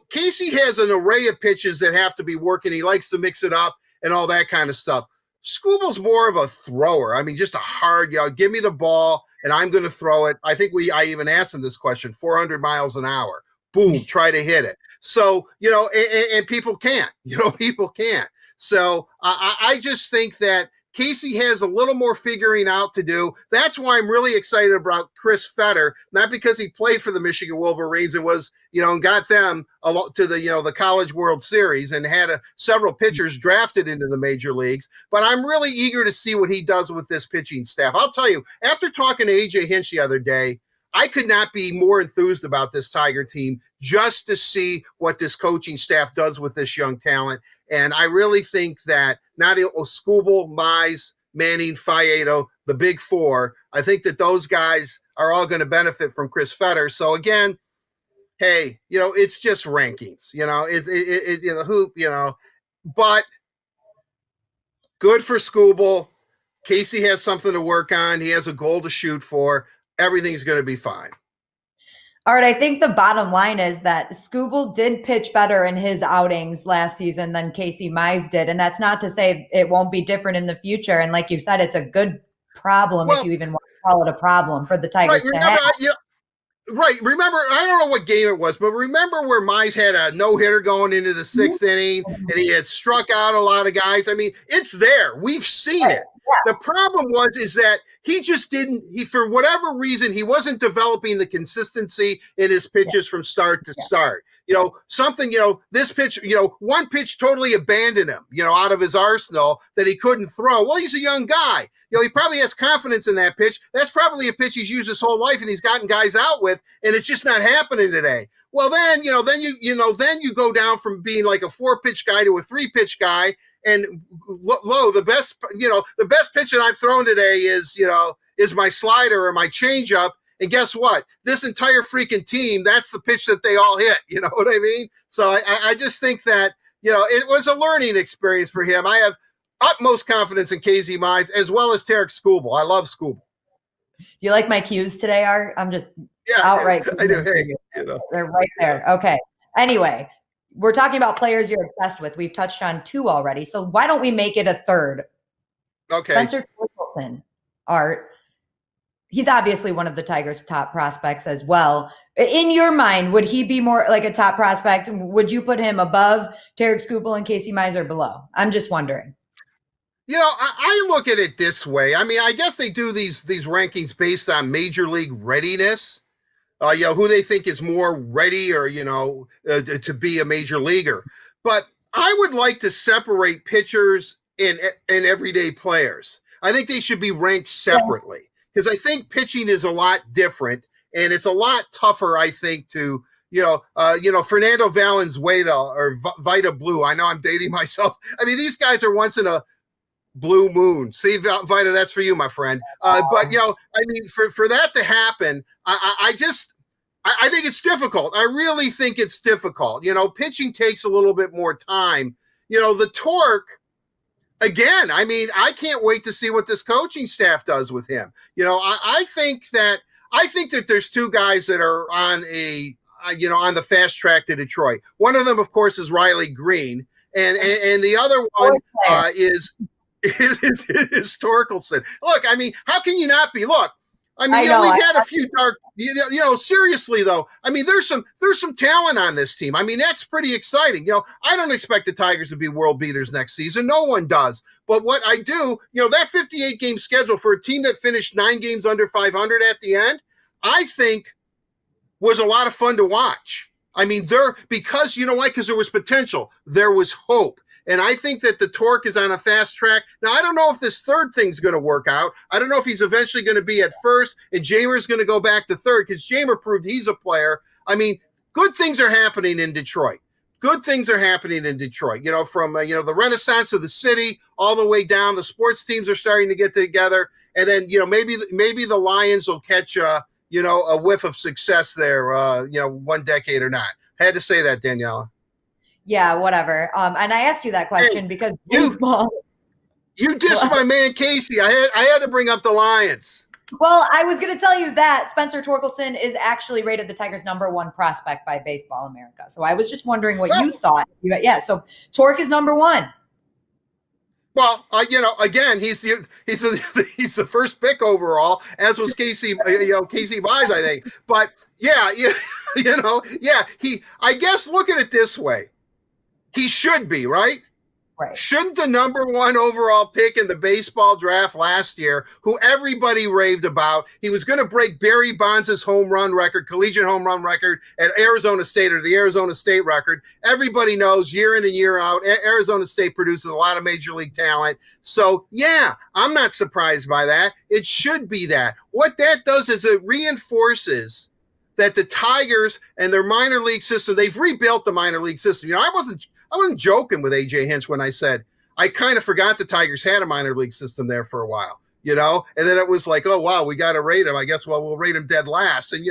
Casey has an array of pitches that have to be working. He likes to mix it up and all that kind of stuff. Skubal's more of a thrower. I mean, just a hard, give me the ball and I'm going to throw it. I think I even asked him this question, 400 miles an hour. Boom, try to hit it. So, and people can't, people can't. So I just think that Casey has a little more figuring out to do. That's why I'm really excited about Chris Fetter, not because he played for the Michigan Wolverines and was, and got them to the College World Series and had several pitchers drafted into the major leagues. But I'm really eager to see what he does with this pitching staff. I'll tell you, after talking to AJ Hinch the other day, I could not be more enthused about this Tiger team just to see what this coaching staff does with this young talent. And I really think that not Skubal, Mize, Manning, Faedo, the big four, I think that those guys are all going to benefit from Chris Fetter. So again, hey, it's just rankings, but good for Skubal. Casey has something to work on. He has a goal to shoot for. Everything's going to be fine. All right, I think the bottom line is that Skubal did pitch better in his outings last season than Casey Mize did. And that's not to say it won't be different in the future. And like you said, it's a good problem, if you even want to call it a problem, for the Tigers to have. Right. Remember, I don't know what game it was, but remember where Mize had a no-hitter going into the 6th inning and he had struck out a lot of guys? I mean, it's there. We've seen it. Yeah. The problem is that he just for whatever reason, he wasn't developing the consistency in his pitches from start to start. This pitch, one pitch totally abandoned him, out of his arsenal that he couldn't throw. Well, he's a young guy. He probably has confidence in that pitch. That's probably a pitch he's used his whole life and he's gotten guys out with, and it's just not happening today. Well, then you go down from being like a 4-pitch guy to a 3-pitch guy. And the best pitch that I've thrown today is my slider or my changeup. And guess what? This entire freaking team, that's the pitch that they all hit. You know what I mean? So I just think that, it was a learning experience for him. I have utmost confidence in Casey Mize as well as Tarek Skubal. I love Skubal. You like my cues today, Art? I'm just outright. I do. Hey, They're right there. Okay. Anyway, we're talking about players you're obsessed with. We've touched on 2 already. So why don't we make it a third? Okay. Spencer Torkelson, Art. He's obviously one of the Tigers' top prospects as well. In your mind, would he be more like a top prospect? Would you put him above Tarek Skubal and Casey Mize or below? I'm just wondering. I look at it this way. I mean, I guess they do these rankings based on major league readiness. Who they think is more ready or, to be a major leaguer. But I would like to separate pitchers and everyday players. I think they should be ranked separately because I think pitching is a lot different and it's a lot tougher, I think, to, Fernando Valenzuela or Vita Blue. I know I'm dating myself. I mean, these guys are once in a blue moon. See, Vita, that's for you, my friend. But, I mean, for that to happen, I think it's difficult. I really think it's difficult. Pitching takes a little bit more time. The torque, again, I mean, I can't wait to see what this coaching staff does with him. I think that there's 2 guys that are on on the fast track to Detroit. One of them, of course, is Riley Green, and the other one is Torkelson. Look, I mean, how can you not be? Look, I mean, we've had a few dark. Seriously though, I mean, there's some talent on this team. I mean, that's pretty exciting. I don't expect the Tigers to be world beaters next season. No one does. But what I do, that 58 game schedule for a team that finished 9 games under 500 at the end, I think was a lot of fun to watch. I mean, because you know why? Because there was potential. There was hope. And I think that the torque is on a fast track. Now, I don't know if this third thing's going to work out. I don't know if he's eventually going to be at first and Jamer's going to go back to third because Jamer proved he's a player. I mean, good things are happening in Detroit. Good things are happening in Detroit, from, the renaissance of the city all the way down. The sports teams are starting to get together. And then, maybe the Lions will catch a whiff of success there, 1 decade or not. Had to say that, Daniela. Yeah, whatever. And I asked you that question because baseball. You dissed my man Casey. I had to bring up the Lions. Well, I was going to tell you that Spencer Torkelson is actually rated the Tigers' #1 prospect by Baseball America. So I was just wondering what you thought. Yeah, so Torque is #1. Well, again, he's the first pick overall, as was Casey Mize, I think. But yeah, I guess look at it this way. He should be, right? Right. Shouldn't the #1 overall pick in the baseball draft last year, who everybody raved about, he was going to break Barry Bonds' collegiate home run record at Arizona State, or the Arizona State record. Everybody knows year in and year out, Arizona State produces a lot of major league talent. So, yeah, I'm not surprised by that. It should be that. What that does is it reinforces that the Tigers and their minor league system, they've rebuilt the minor league system. I wasn't joking with AJ Hinch when I said I kind of forgot the Tigers had a minor league system there for a while, and then it was like, oh, wow, we got to rate them. I guess, well, we'll rate them dead last. And,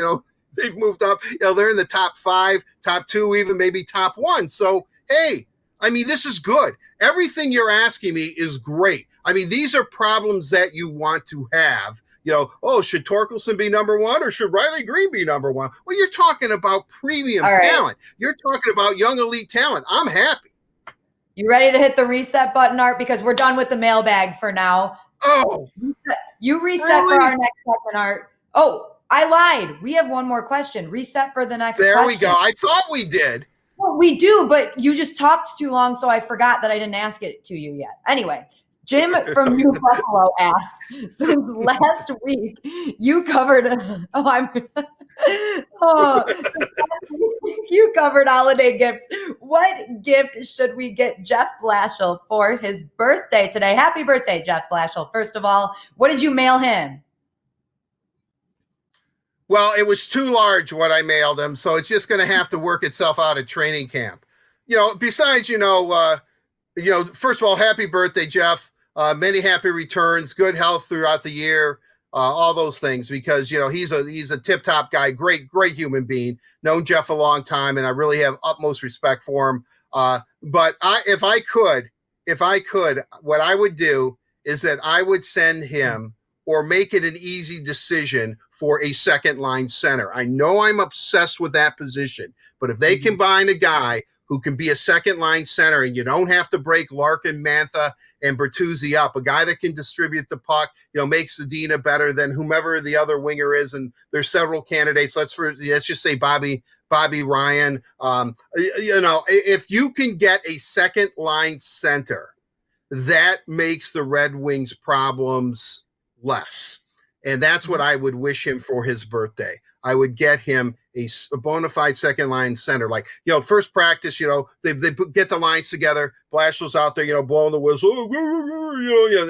they've moved up, they're in the top 5, top 2, even maybe top 1. So, hey, I mean, this is good. Everything you're asking me is great. I mean, these are problems that you want to have. Should Torkelson be #1 or should Riley Green be #1? Well, you're talking about premium talent. You're talking about young elite talent. I'm happy. You ready to hit the reset button, Art? Because we're done with the mailbag for now. Oh. You reset for our next segment, Art. Oh, I lied. We have one more question. Reset for the next question. There we go. I thought we did. Well, we do, but you just talked too long, so I forgot that I didn't ask it to you yet. Anyway. Jim from New Buffalo asks, since last week you covered you covered holiday gifts. What gift should we get Jeff Blashill for his birthday today? Happy birthday, Jeff Blashill. First of all, what did you mail him? Well, it was too large what I mailed him, so it's just going to have to work itself out at training camp. Besides, first of all, happy birthday, Jeff. Many happy returns, good health throughout the year, all those things, because, he's a tip-top guy, great human being, known Jeff a long time, and I really have utmost respect for him. But if I could, what I would do is that I would send him or make it an easy decision for a second line center. I know I'm obsessed with that position, but if they combine a guy who can be a second line center and you don't have to break Larkin, Mantha, and Bertuzzi up, a guy that can distribute the puck, makes Zadina better than whomever the other winger is. And there's several candidates. Let's just say Bobby Ryan. If you can get a second line center, that makes the Red Wings problems less. And that's what I would wish him for his birthday. I would get him a bona fide second line center. Like, first practice, they get the lines together. Blashill's out there, blowing the whistle,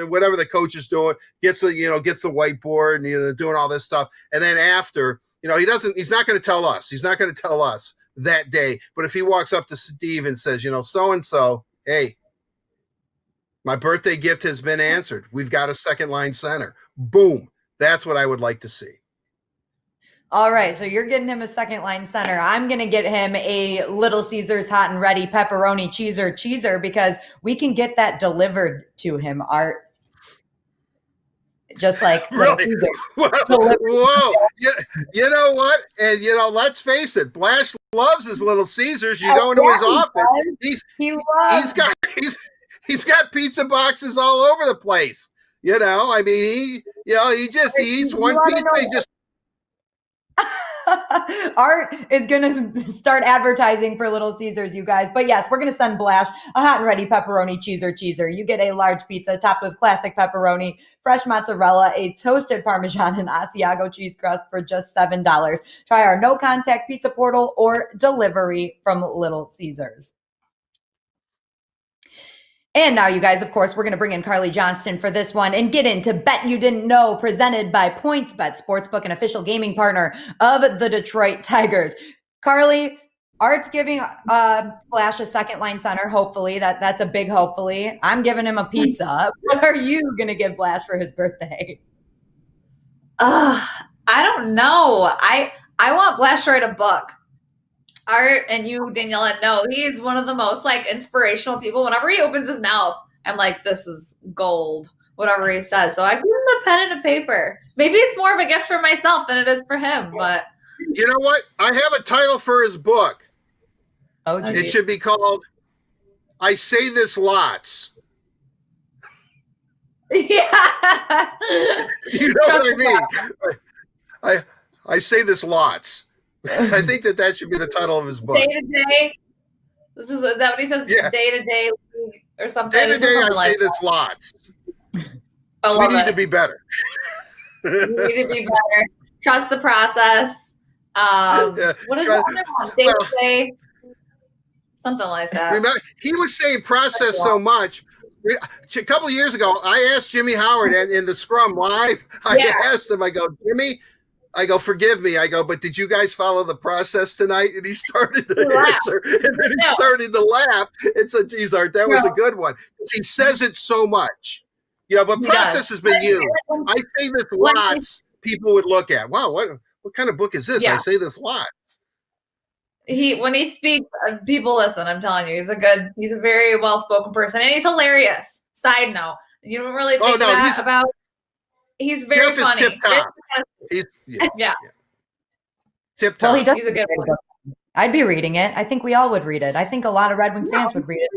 whatever the coach is doing, gets the whiteboard and, doing all this stuff. And then after, he's not going to tell us. He's not going to tell us that day. But if he walks up to Steve and says, so-and-so, hey, my birthday gift has been answered. We've got a second line center. Boom. That's what I would like to see. All right, so you're getting him a second line center. I'm going to get him a Little Caesars hot and ready pepperoni cheeser because we can get that delivered to him, Art. Just like really? Whoa. You know what? And, let's face it, Blash loves his Little Caesars. You go into his office. He's got pizza boxes all over the place. I mean, he eats one pizza. He just Art is going to start advertising for Little Caesars, you guys. But yes, we're going to send Blash a hot and ready pepperoni cheeser. You get a large pizza topped with classic pepperoni, fresh mozzarella, a toasted Parmesan, and Asiago cheese crust for just $7. Try our no-contact pizza portal or delivery from Little Caesars. And now, you guys, of course, we're going to bring in Carly Johnston for this one and get into Bet You Didn't Know, presented by PointsBet Sportsbook, an official gaming partner of the Detroit Tigers. Carly, Art's giving Flash a second line center, hopefully. That's a big hopefully. I'm giving him a pizza. What are you going to give Flash for his birthday? I don't know. I want Blashill to write a book. Art and you, Daniela, know he's one of the most like inspirational people. Whenever he opens his mouth, I'm like, this is gold, whatever he says. So I give him a pen and a paper. Maybe it's more of a gift for myself than it is for him, but you know what? I have a title for his book. Oh, It geez. should be called I Say This Lots. yeah. You know what I mean? I say this lots. I think that should be the title of his book. Day to day. Is that what he says? Yeah. Day to day or something. Day to day, I say this lots. We need to be better. We need to be better. Trust the process. What is the other one? Day to day. Something like that. Remember, he was saying process so much. A couple of years ago, I asked Jimmy Howard in the Scrum Live. I asked him, I go, Jimmy, I go, forgive me. I go, but did you guys follow the process tonight? And he started to answer, and then he started to laugh and said, geez, Art, that was a good one. He says it so much. You know, but process has been used. I say this lots, people would look at. Wow, what kind of book is this? I say this lots. When he speaks, people listen. I'm telling you, he's a very well-spoken person, and he's hilarious. Side note, you don't really think about. He's very Jeff funny. Is tip top. He's tip top. Well, he does. He's a good one. I'd be reading it. I think we all would read it. I think a lot of Red Wings fans would read it.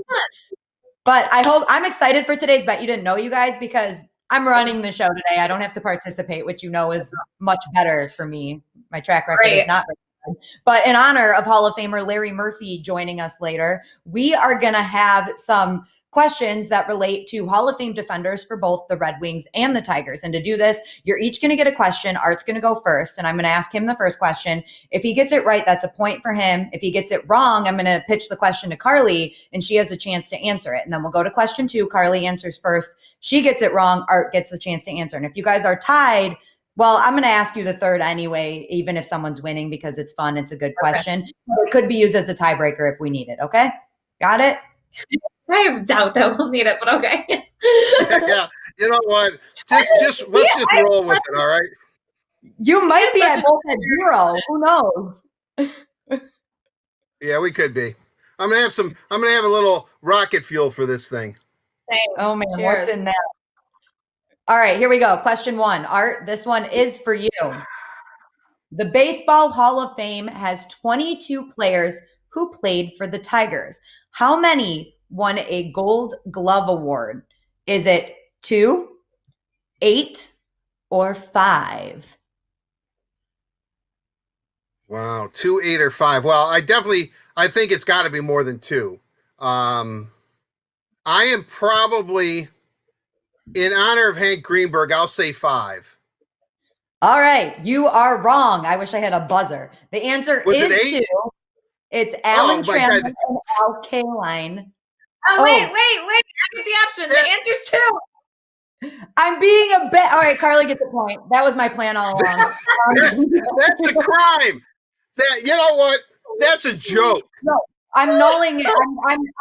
But I'm excited for today's Bet You Didn't Know, you guys, because I'm running the show today. I don't have to participate, which you know is much better for me. My track record is not very good. But in honor of Hall of Famer Larry Murphy joining us later, we are going to have some questions that relate to Hall of Fame defenders for both the Red Wings and the Tigers. And to do this, you're each going to get a question. Art's going to go first, and I'm going to ask him the first question. If he gets it right, that's a point for him. If he gets it wrong, I'm going to pitch the question to Carly, and she has a chance to answer it. And then we'll go to question 2. Carly answers first. She gets it wrong. Art gets the chance to answer. And if you guys are tied, well, I'm going to ask you the third anyway, even if someone's winning, because it's fun. It's a good question. It could be used as a tiebreaker if we need it. Okay? Got it? I have doubt that we'll need it, but okay. yeah. You know what? Let's just roll with it, all right? You might be at both at 0. Who knows? Yeah, we could be. I'm gonna have a little rocket fuel for this thing. Thanks. Oh man, Cheers. what's in that? All right, here we go. Question 1. Art, this one is for you. The Baseball Hall of Fame has 22 players who played for the Tigers. How many won a Gold Glove Award? Is it 2, 8, or 5? Wow, 2, 8, or 5. Well, I think it's got to be more than 2. I am probably, in honor of Hank Greenberg, I'll say 5. All right, you are wrong. I wish I had a buzzer. The answer is 2. It's Alan Trammell and Al Kaline. Oh, wait. I get the option. The answer's 2. I'm being a bit. All right, Carly gets the point. That was my plan all along. That's a crime. You know what? That's a joke. No, I'm nulling it.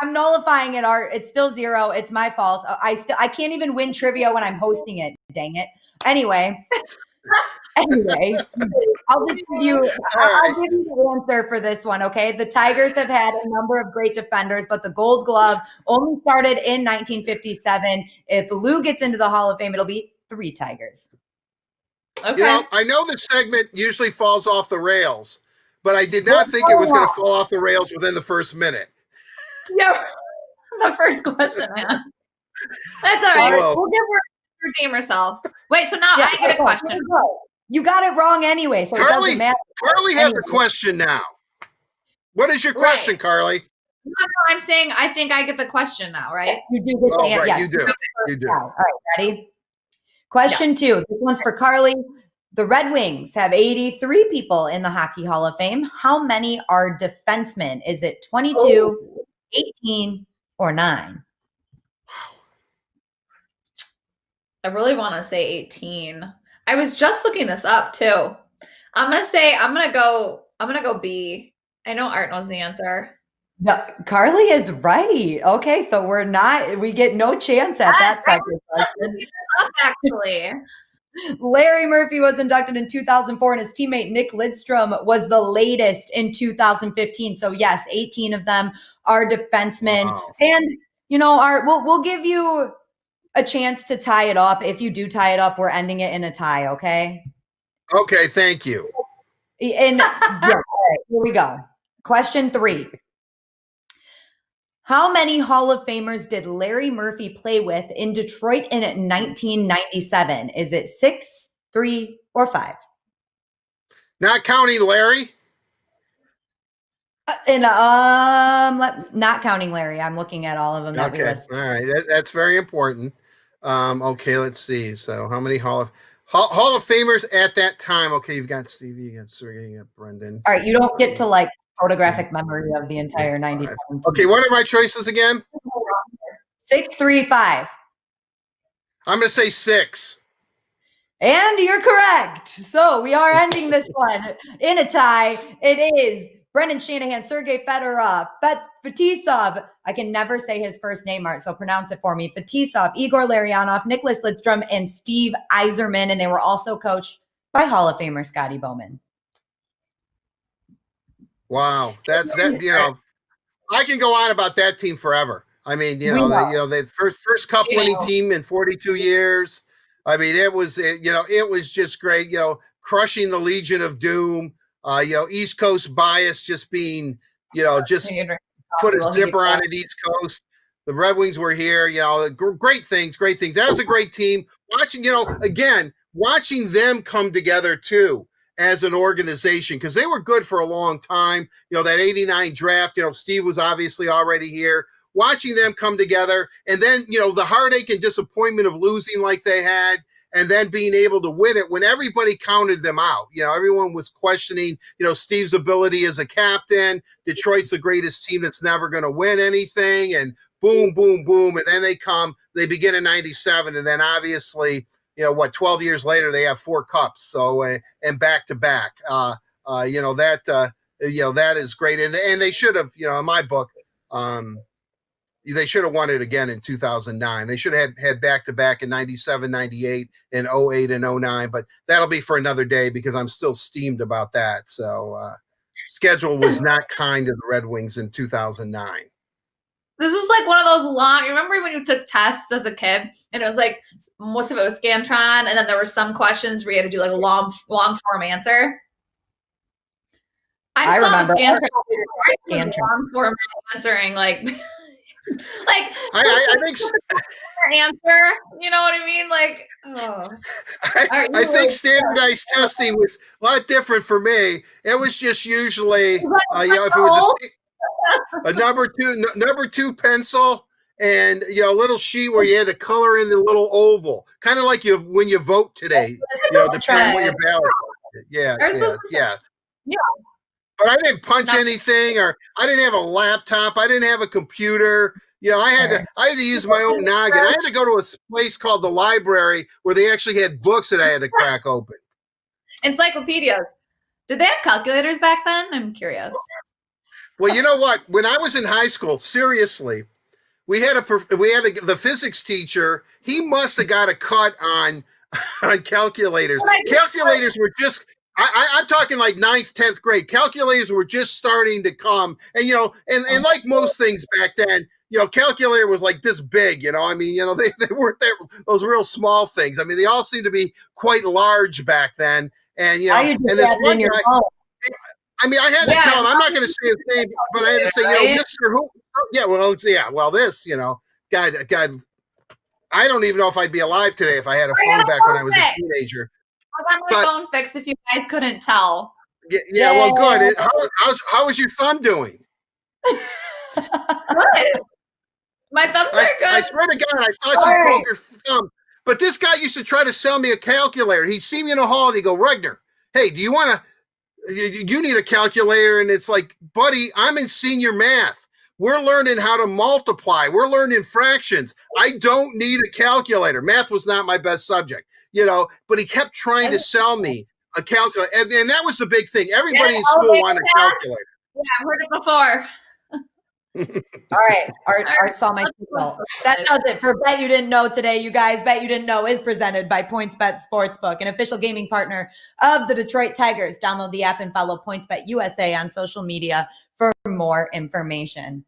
I'm nullifying it, Art. It's still 0. It's my fault. I can't even win trivia when I'm hosting it. Dang it. Anyway, I'll give you the answer for this one, okay? The Tigers have had a number of great defenders, but the Gold Glove only started in 1957. If Lou gets into the Hall of Fame, it'll be 3 Tigers. Okay. You know, I know this segment usually falls off the rails, but I did not think it was going to fall off the rails within the first minute. Yeah, the first question I asked. That's all right. Whoa. We'll give her redeem herself. Wait, so now I get a question. You got it wrong anyway, so it doesn't matter. Carly has a question now. What is your question, Carly? No, I'm saying I think I get the question now, right? You do get the answer. Yes. You do. All right, ready? Question 2. This one's for Carly. The Red Wings have 83 people in the Hockey Hall of Fame. How many are defensemen? Is it 22, 18, or 9? I really want to say 18. I was just looking this up too. I'm gonna go B. I know Art knows the answer. No, Carly is right. Okay, so we get no chance at that second question. Actually, Larry Murphy was inducted in 2004, and his teammate Nick Lidstrom was the latest in 2015. So yes, 18 of them are defensemen. Wow. And we'll give you a chance to tie it up. If you do tie it up, we're ending it in a tie, okay? Okay, thank you. And yeah, all right, here we go. Question 3. How many Hall of Famers did Larry Murphy play with in Detroit in 1997? Is it 6, 3, or 5? Not counting Larry? Not counting Larry. I'm looking at all of them that we listed. All right, that's very important. Okay, let's see. So, how many Hall of Famers at that time? Okay, you've got Stevie, you got Sergey, you got Brendan. All right, you don't get to like photographic memory of the entire 97 team. Okay, what are my choices again? 6, 3, 5. I'm going to say 6. And you're correct. So we are ending this one in a tie. It is Brendan Shanahan, Sergei Fedorov, Fetisov. I can never say his first name, Art, so pronounce it for me. Fetisov, Igor Larionov, Nicholas Lidstrom, and Steve Yzerman. And they were also coached by Hall of Famer Scotty Bowman. Wow, that I can go on about that team forever. I mean, they first cup winning team in 42 years. I mean, it was just great. Crushing the Legion of Doom. East Coast bias just being, just put a zipper on it. East Coast. The Red Wings were here. Great things. That was a great team. Watching them come together too as an organization, because they were good for a long time. That 89 draft, Steve was obviously already here. Watching them come together, and then, the heartache and disappointment of losing like they had, and then being able to win it when everybody counted them out. Everyone was questioning, Steve's ability as a captain. Detroit's the greatest team that's never going to win anything. And boom, boom, boom. And then they begin in 97. And then obviously, 12 years later, they have 4 cups. So, and back to back, that is great. And they should have, in my book, they should have won it again in 2009. They should have had back-to-back in 97, 98, and 08 and 09. But that'll be for another day, because I'm still steamed about that. So schedule was not kind to the Red Wings in 2009. This is like one of those long, you remember when you took tests as a kid and it was like, most of it was Scantron, and then there were some questions where you had to do like a long form answer? I remember Scantron. Long form answering, like I think answer, you know what I mean? Like, I think standardized testing was a lot different for me. It was just usually, if it was a number two pencil, and a little sheet where you had to color in the little oval, kind of like when you vote today, depending on your ballot. Yeah. But I didn't punch anything, or I didn't have a laptop. I didn't have a computer. I had to use my own noggin. I had to go to a place called the library where they actually had books that I had to crack open. Encyclopedias. Did they have calculators back then? I'm curious. Well, you know what? When I was in high school, seriously, the physics teacher. He must have got a cut on calculators. Calculators were just. I'm talking like 9th, 10th grade. Calculators were just starting to come. And, and like most things back then, calculator was like this big, they weren't those real small things. I mean, they all seemed to be quite large back then. And, and this one guy, I had to tell him, I'm not going to say his name, but I had to say, Mr. Who? Well, this, God, I don't even know if I'd be alive today if I had a phone back when I was a teenager. I got my phone fixed if you guys couldn't tell. Yeah, well, good. How is your thumb doing? Good. My thumbs are good. I swear to God, I thought you broke your thumb. But this guy used to try to sell me a calculator. He'd see me in a hall and he'd go, Regner, hey, do you want you need a calculator? And it's like, buddy, I'm in senior math. We're learning how to multiply. We're learning fractions. I don't need a calculator. Math was not my best subject. But he kept trying to sell me a calculator. And that was the big thing. Everybody in school wanted a calculator. Yeah, I've heard it before. All right. Art saw my signal. That does it for Bet You Didn't Know today, you guys. Bet You Didn't Know is presented by PointsBet Sportsbook, an official gaming partner of the Detroit Tigers. Download the app and follow PointsBet USA on social media for more information.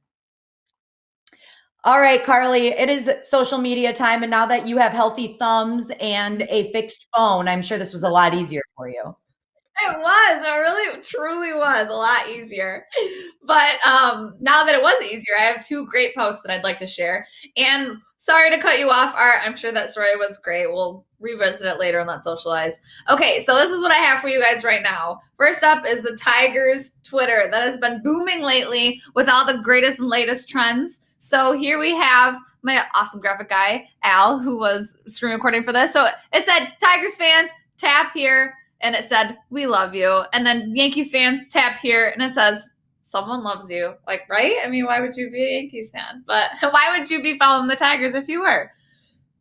All right, Carly, it is social media time. And now that you have healthy thumbs and a fixed phone, I'm sure this was a lot easier for you. It was. It really, truly was a lot easier. But now that it was easier, I have two great posts that I'd like to share. And sorry to cut you off, Art. I'm sure that story was great. We'll revisit it later and let's socialize. Okay, so this is what I have for you guys right now. First up is the Tigers Twitter that has been booming lately with all the greatest and latest trends. So here we have my awesome graphic guy, Al, who was screen recording for this. So it said, Tigers fans, tap here. And it said, we love you. And then Yankees fans, tap here. And it says, someone loves you. Like, right? I mean, why would you be a Yankees fan? But why would you be following the Tigers if you were?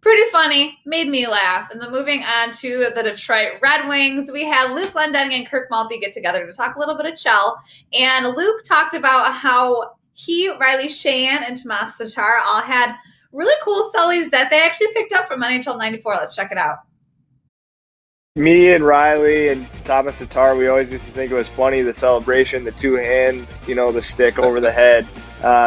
Pretty funny. Made me laugh. And then moving on to the Detroit Red Wings, we had Luke Glendening and Kirk Maltby get together to talk a little bit of Chell. And Luke talked about how he, Riley Sheahan, and Tomas Tatar all had really cool sellies that they actually picked up from NHL 94. Let's check it out. Me and Riley and Thomas Tatar, we always used to think it was funny, the celebration, the two hand, the stick over the head.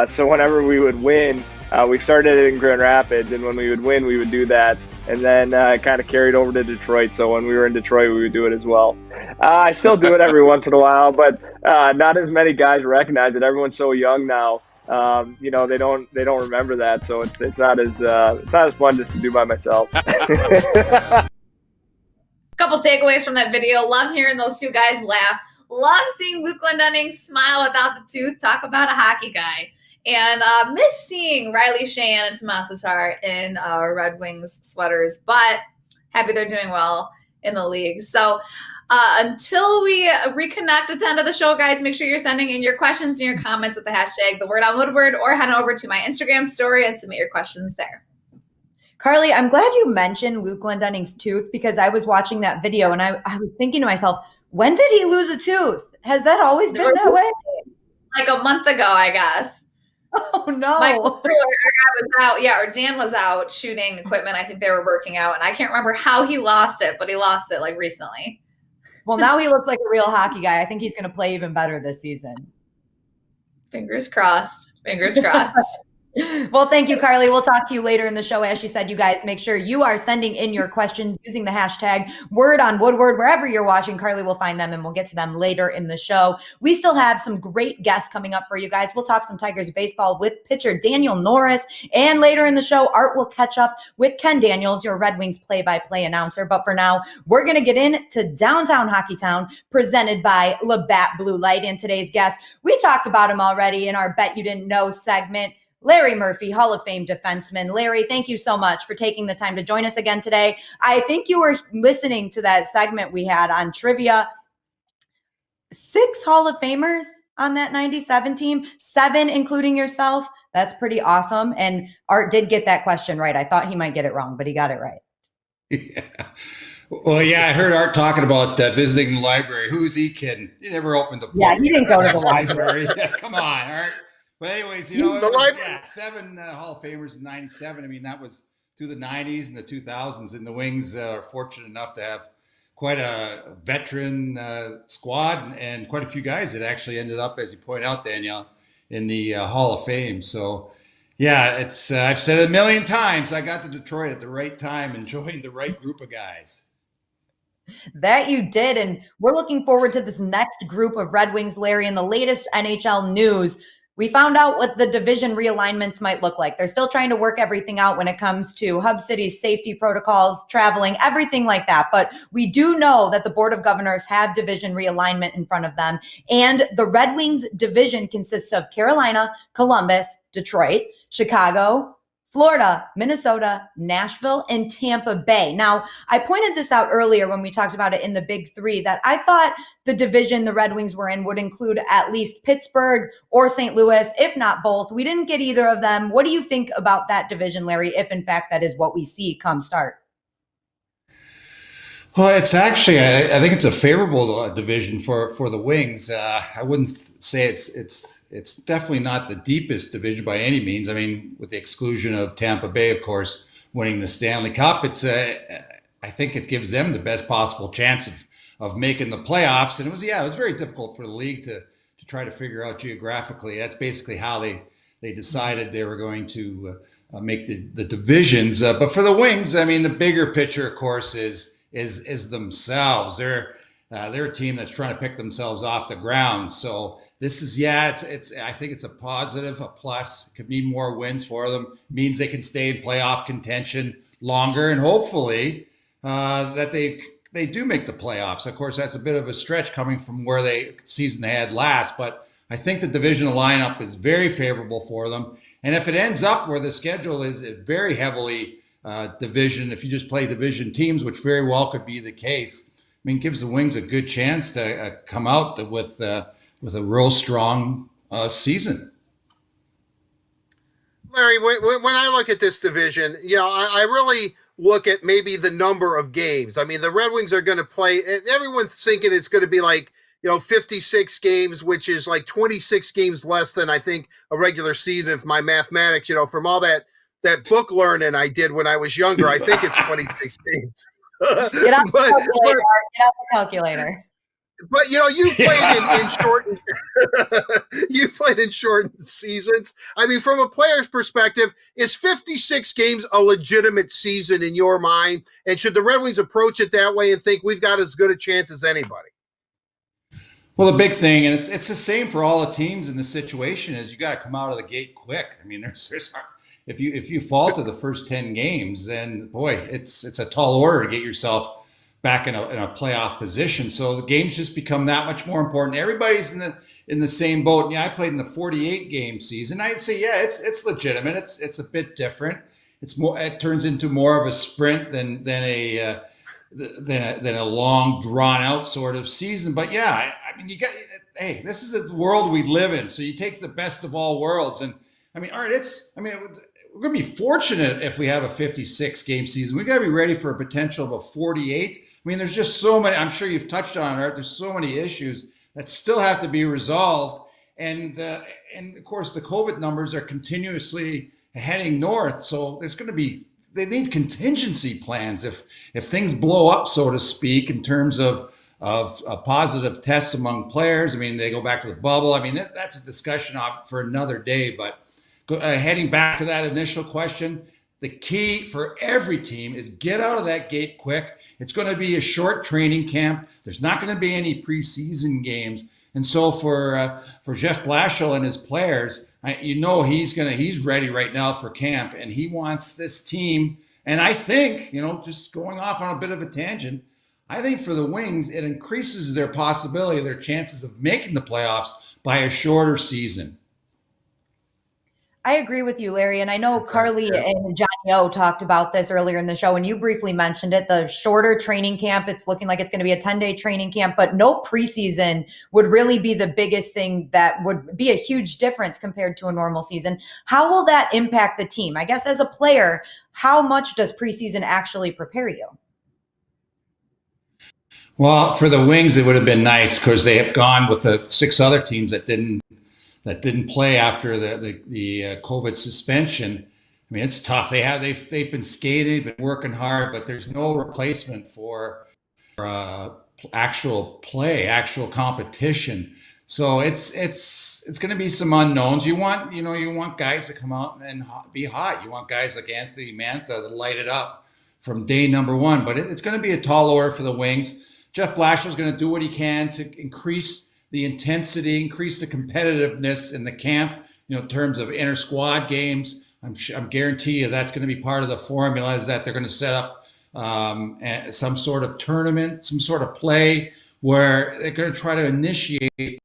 So whenever we would win, we started it in Grand Rapids, and when we would win, we would do that. And then it kind of carried over to Detroit. So when we were in Detroit, we would do it as well. I still do it every once in a while, but not as many guys recognize it. Everyone's so young now. They don't remember that. So it's not as fun just to do by myself. Couple takeaways from that video. Love hearing those two guys laugh. Love seeing Luke Glendening smile without the tooth. Talk about a hockey guy. And miss seeing Riley Sheahan and Tomas Tatar in Red Wings sweaters, but happy they're doing well in the league. So until we reconnect at the end of the show, guys, make sure you're sending in your questions and your comments with the hashtag #TheWordOnWoodward, or head over to my Instagram story and submit your questions there. Carly, I'm glad you mentioned Luke Glendening's tooth, because I was watching that video and I was thinking to myself, when did he lose a tooth? Has that always been that way? Like a month ago, I guess. Oh, no. Was out, or Dan was out shooting equipment. I think they were working out, and I can't remember how he lost it, but he lost it like recently. Well, now he looks like a real hockey guy. I think he's going to play even better this season. Fingers crossed. Fingers crossed. Well, thank you, Carly. We'll talk to you later in the show. As she said, you guys, make sure you are sending in your questions using the hashtag #WordOnWoodward. Wherever you're watching, Carly will find them, and we'll get to them later in the show. We still have some great guests coming up for you guys. We'll talk some Tigers baseball with pitcher Daniel Norris. And later in the show, Art will catch up with Ken Daniels, your Red Wings play-by-play announcer. But for now, we're going to get into Downtown Hockey Town, presented by Labatt Blue Light. And today's guest, we talked about him already in our Bet You Didn't Know segment. Larry Murphy, Hall of Fame defenseman. Larry, thank you so much for taking the time to join us again today. I think you were listening to that segment we had on trivia. 6 Hall of Famers on that 97 team, 7 including yourself. That's pretty awesome. And Art did get that question right. I thought he might get it wrong, but he got it right. Yeah. Well, yeah, I heard Art talking about visiting the library. Who is he kidding? He never opened the book. Yeah, he didn't go to the library. Yeah, come on, Art. But anyways, it was 7 Hall of Famers in '97. I mean, that was through the '90s and the 2000s. And the Wings are fortunate enough to have quite a veteran squad and quite a few guys that actually ended up, as you point out, Danielle, in the Hall of Fame. So, yeah, it's I've said it a million times. I got to Detroit at the right time and joined the right group of guys. That you did. And we're looking forward to this next group of Red Wings, Larry, and the latest NHL news. We found out what the division realignments might look like. They're still trying to work everything out when it comes to Hub City's safety protocols, traveling, everything like that. But we do know that the Board of Governors have division realignment in front of them. And the Red Wings division consists of Carolina, Columbus, Detroit, Chicago, Florida, Minnesota, Nashville, and Tampa Bay. Now, I pointed this out earlier when we talked about it in the Big Three, that I thought the division the Red Wings were in would include at least Pittsburgh or St. Louis, if not both. We didn't get either of them. What do you think about that division, Larry, if in fact that is what we see come start? Well, it's actually, I think it's a favorable division for the Wings. I wouldn't say it's definitely not the deepest division by any means. I mean, with the exclusion of Tampa Bay, of course, winning the Stanley Cup, I think it gives them the best possible chance of making the playoffs. And it was very difficult for the league to try to figure out geographically. That's basically how they decided they were going to make the divisions. But for the Wings, I mean, the bigger picture, of course, is themselves. They're a team that's trying to pick themselves off the ground. So this is it's I think it's a positive, a plus. It could mean more wins for them. It means they can stay in playoff contention longer, and hopefully that they do make the playoffs. Of course, that's a bit of a stretch coming from where season they had last, but I think the divisional lineup is very favorable for them. And if it ends up where the schedule is very heavily division, if you just play division teams, which very well could be the case, I mean, it gives the Wings a good chance to come out with a real strong season. Larry, when I look at this division, I really look at maybe the number of games. I mean, the Red Wings are going to play. Everyone's thinking it's going to be like 56 games, which is like 26 games less than I think a regular season. If my mathematics, from all that book learning I did when I was younger, I think it's 26 games. Get out the calculator. But you played in shortened you played in shortened seasons. I mean, from a player's perspective, is 56 games a legitimate season in your mind? And should the Red Wings approach it that way and think we've got as good a chance as anybody? Well, the big thing, and it's the same for all the teams in this situation, is you got to come out of the gate quick. I mean, if you fall to the first 10 games, then boy, it's a tall order to get yourself back in a playoff position. So the games just become that much more important. Everybody's in the same boat. Yeah, I played in the 48 game season. I'd say, it's legitimate. It's a bit different. It turns into more of a sprint than a long drawn out sort of season. But yeah, I mean, this is the world we live in. So you take the best of all worlds. And I mean, Art, we're going to be fortunate if we have a 56 game season. We got to be ready for a potential of a 48. I mean, there's just so many, I'm sure you've touched on it, Art. There's so many issues that still have to be resolved. And of course, the COVID numbers are continuously heading north. So they need contingency plans if things blow up, so to speak, in terms of positive tests among players. I mean, they go back to the bubble. I mean, that's a discussion for another day. But heading back to that initial question, the key for every team is get out of that gate quick. It's going to be a short training camp. There's not going to be any preseason games. And so for Jeff Blashill and his players, he's ready right now for camp, and he wants this team. And I think, just going off on a bit of a tangent, I think for the Wings, it increases their possibility, their chances of making the playoffs by a shorter season. I agree with you, Larry. And I know Carly and Johnny O talked about this earlier in the show, and you briefly mentioned it, the shorter training camp. It's looking like it's going to be a 10-day training camp, but no preseason would really be the biggest thing that would be a huge difference compared to a normal season. How will that impact the team? I guess as a player, how much does preseason actually prepare you? Well, for the Wings, it would have been nice because they have gone with the 6 other teams that didn't play after the COVID suspension. I mean, it's tough. They've been skating, been working hard, but there's no replacement for actual play, actual competition. So it's going to be some unknowns. You want guys to come out and be hot. You want guys like Anthony Mantha to light it up from day number one. But it's going to be a tall order for the Wings. Jeff Blashill is going to do what he can to increase the intensity, increase the competitiveness in the camp, in terms of inter squad games. I'm guarantee you that's going to be part of the formula, is that they're going to set up some sort of tournament, some sort of play where they're going to try to initiate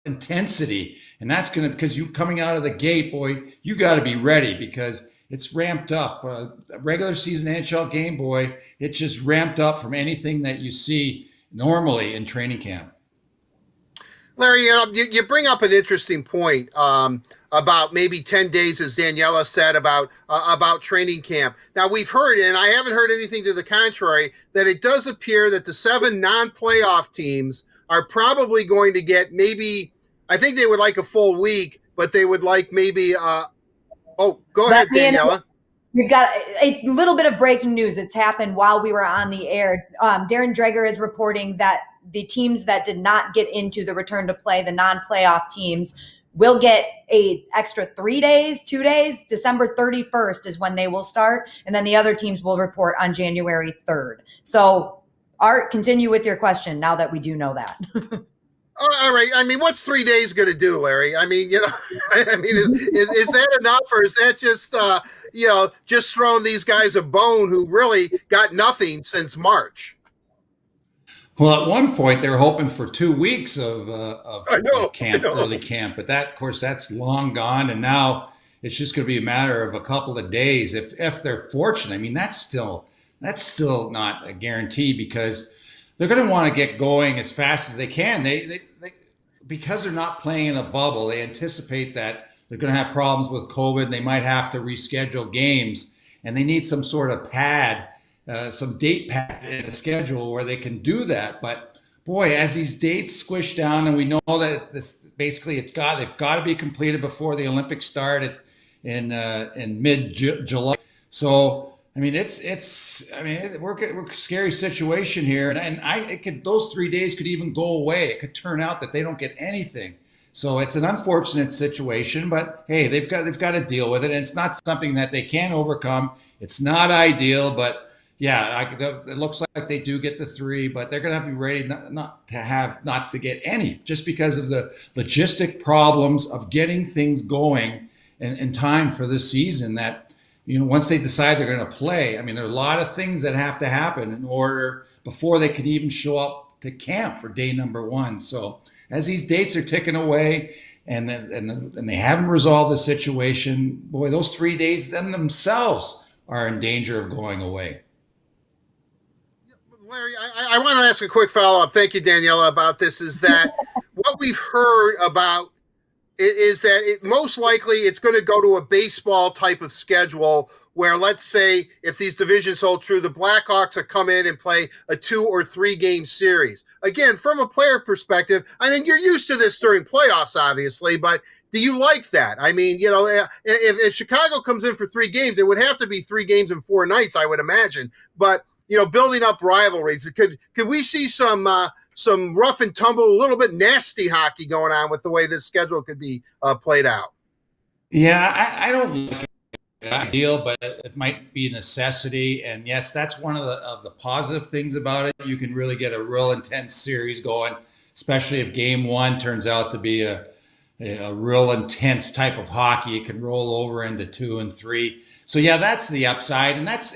intensity. And that's going to, because you coming out of the gate, boy, you got to be ready because it's ramped up. A regular season NHL game, boy, it's just ramped up from anything that you see normally in training camp. Larry, you bring up an interesting point about maybe 10 days, as Daniela said, about training camp. Now, we've heard, and I haven't heard anything to the contrary, that it does appear that the 7 non-playoff teams are probably going to get maybe, I think they would like a full week, but they would like maybe, go ahead, Daniela. We've got a little bit of breaking news. It's happened while we were on the air. Darren Dreger is reporting that the teams that did not get into the return to play, the non-playoff teams, will get a extra 3 days, 2 days. December 31st is when they will start. And then the other teams will report on January 3rd. So Art, continue with your question now that we do know that. All right. I mean, what's 3 days going to do, Larry? I mean, I mean, is that enough, or is that just, just throwing these guys a bone who really got nothing since March? Well, at one point they were hoping for 2 weeks of camp, early camp, but that, of course, that's long gone, and now it's just going to be a matter of a couple of days if they're fortunate. I mean, that's still not a guarantee, because they're going to want to get going as fast as they can. They because they're not playing in a bubble, they anticipate that they're going to have problems with COVID. They might have to reschedule games, and they need some sort of pad, some date pad in the schedule where they can do that. But boy, as these dates squish down, and we know that this basically they've got to be completed before the Olympics start in mid-July. So I mean, we're a scary situation here, and those 3 days could even go away. It could turn out that they don't get anything. So it's an unfortunate situation, but hey, they've got to deal with it, and it's not something that they can overcome. It's not ideal, but yeah, it looks like they do get the 3, but they're going to have to be ready not to get any, just because of the logistic problems of getting things going in time for this season. That, once they decide they're going to play, I mean, there are a lot of things that have to happen in order before they can even show up to camp for day number 1. So as these dates are ticking away and they haven't resolved the situation, boy, those 3 days themselves are in danger of going away. Larry, I want to ask a quick follow-up. Thank you, Daniela, about this. Is that what we've heard about is that most likely it's going to go to a baseball type of schedule where, let's say, if these divisions hold true, the Blackhawks will come in and play a 2 or 3 game series. Again, from a player perspective, I mean, you're used to this during playoffs, obviously, but do you like that? I mean, if Chicago comes in for 3 games, it would have to be 3 games in 4 nights, I would imagine. But, building up rivalries, could we see some rough and tumble, a little bit nasty hockey going on with the way this schedule could be played out? Yeah, I don't like it ideal, but it might be a necessity. And yes, that's one of the positive things about it. You can really get a real intense series going, especially if game 1 turns out to be a real intense type of hockey. It can roll over into 2 and 3. So yeah, that's the upside. And that's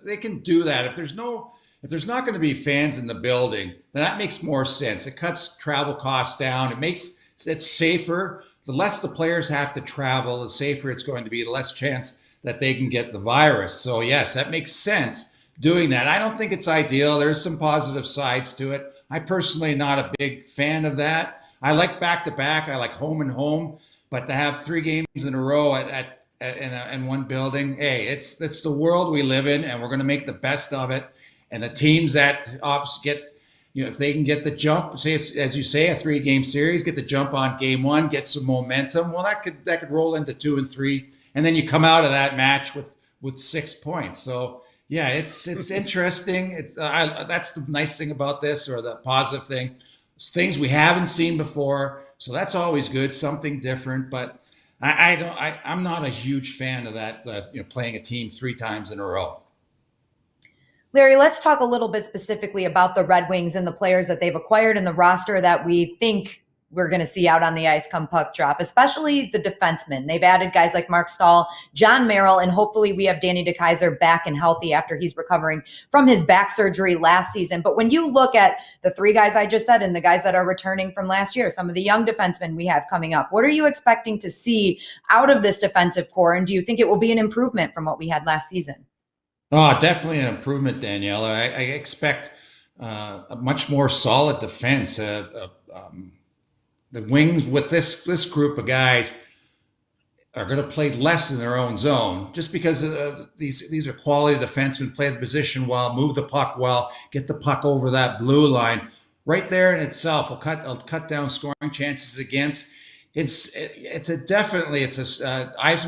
they can do that. If there's not going to be fans in the building, then that makes more sense. It cuts travel costs down. It makes it safer. The less the players have to travel, the safer it's going to be, the less chance that they can get the virus. So yes, that makes sense doing that. I don't think it's ideal. There's some positive sides to it. I personally am not a big fan of that. I like back-to-back. I like home and home. But to have 3 games in a row in one building, hey, it's the world we live in, and we're going to make the best of it. And the teams that get, if they can get the jump, say it's, as you say, a 3 game series, get the jump on game 1, get some momentum. Well, that could roll into 2 and 3, and then you come out of that match with 6 points. So yeah, it's interesting. That's the nice thing about this, or the positive thing. It's things we haven't seen before, so that's always good, something different. But I'm not a huge fan of that. Playing a team 3 times in a row. Larry, let's talk a little bit specifically about the Red Wings and the players that they've acquired in the roster that we think we're going to see out on the ice come puck drop, especially the defensemen. They've added guys like Mark Stahl, John Merrill, and hopefully we have Danny DeKeyser back and healthy after he's recovering from his back surgery last season. But when you look at the 3 guys I just said and the guys that are returning from last year, some of the young defensemen we have coming up, what are you expecting to see out of this defensive core? And do you think it will be an improvement from what we had last season? Oh, definitely an improvement, Daniela. I expect a much more solid defense. The Wings with this group of guys, are going to play less in their own zone just because these are quality defensemen, play the position well, move the puck well, get the puck over that blue line. Right there in itself will cut down scoring chances against. Yzerman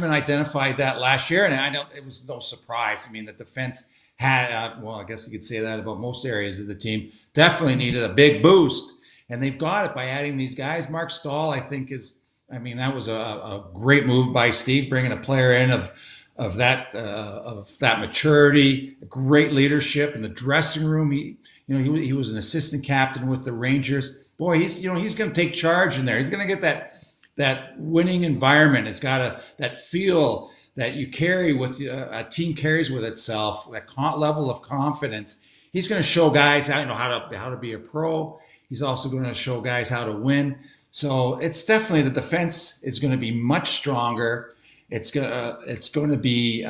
identified that last year, and it was no surprise. I mean, the defense had, well, I guess you could say that about most areas of the team, definitely needed a big boost, and they've got it by adding these guys. Mark Stahl, I think, that was a great move by Steve, bringing a player in of that maturity, great leadership in the dressing room. He was an assistant captain with the Rangers. Boy, he's going to take charge in there. He's going to get that winning environment. It's got that feel that you carry with a team carries with itself, that level of confidence. He's going to show guys how to be a pro. He's also going to show guys how to win. So it's definitely, the defense is going to be much stronger. It's going to be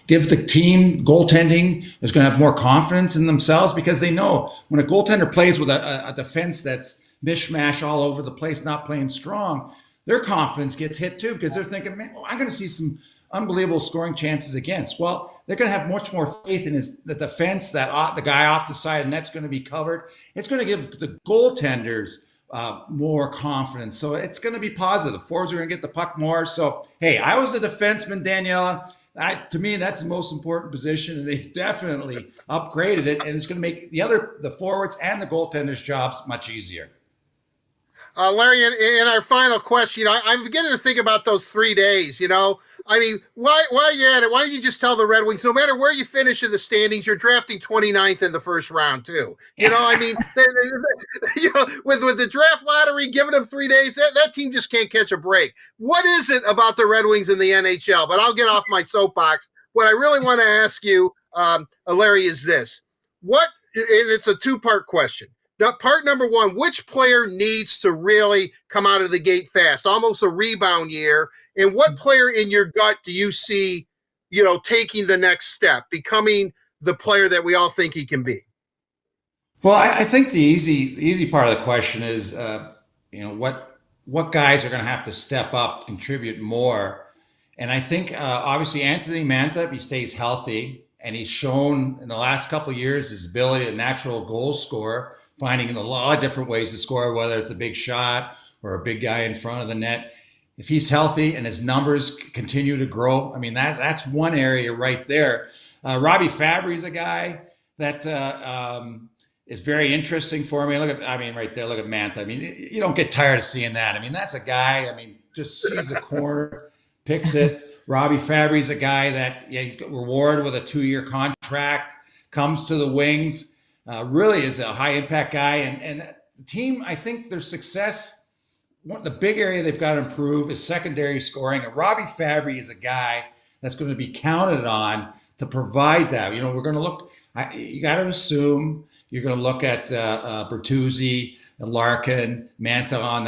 give the team goaltending is going to have more confidence in themselves, because they know when a goaltender plays with a defense that's mishmash all over the place, not playing strong, their confidence gets hit too, because they're thinking, man, I'm going to see some unbelievable scoring chances against. Well, they're going to have much more faith in the defense, that the guy off the side of the net's going to be covered. It's going to give the goaltenders more confidence. So it's going to be positive. Forwards are going to get the puck more. So, hey, I was a defenseman, Daniela. To me, that's the most important position, and they've definitely upgraded it, and it's going to make the forwards and the goaltenders' jobs much easier. Larry, in our final question, I'm beginning to think about those 3 days. I mean, why you're at it? Why don't you just tell the Red Wings, no matter where you finish in the standings, you're drafting 29th in the first round too. I mean, with the draft lottery giving them 3 days, that team just can't catch a break. What is it about the Red Wings in the NHL? But I'll get off my soapbox. What I really want to ask you, Larry, is this: and it's a two-part question. Now, part number one, which player needs to really come out of the gate fast, almost a rebound year? And what player in your gut do you see, taking the next step, becoming the player that we all think he can be? Well, I think the easy part of the question is, what guys are going to have to step up, contribute more. And I think, obviously, Anthony Mantha, if he stays healthy, and he's shown in the last couple of years his ability, a natural goal scorer, finding a lot of different ways to score, whether it's a big shot or a big guy in front of the net. If he's healthy and his numbers continue to grow, I mean, that's one area right there. Robbie Fabry's a guy that is very interesting for me. Right there, look at Mantha. I mean, you don't get tired of seeing that. I mean, that's a guy, just sees the corner, picks it. Robbie Fabry's a guy that, he's got rewarded with a 2-year contract, comes to the Wings, really is a high impact guy. And the team, I think their success, the big area they've got to improve is secondary scoring. And Robbie Fabry is a guy that's going to be counted on to provide that. We're going to look, you got to assume you're going to look at Bertuzzi, Larkin, Mantha on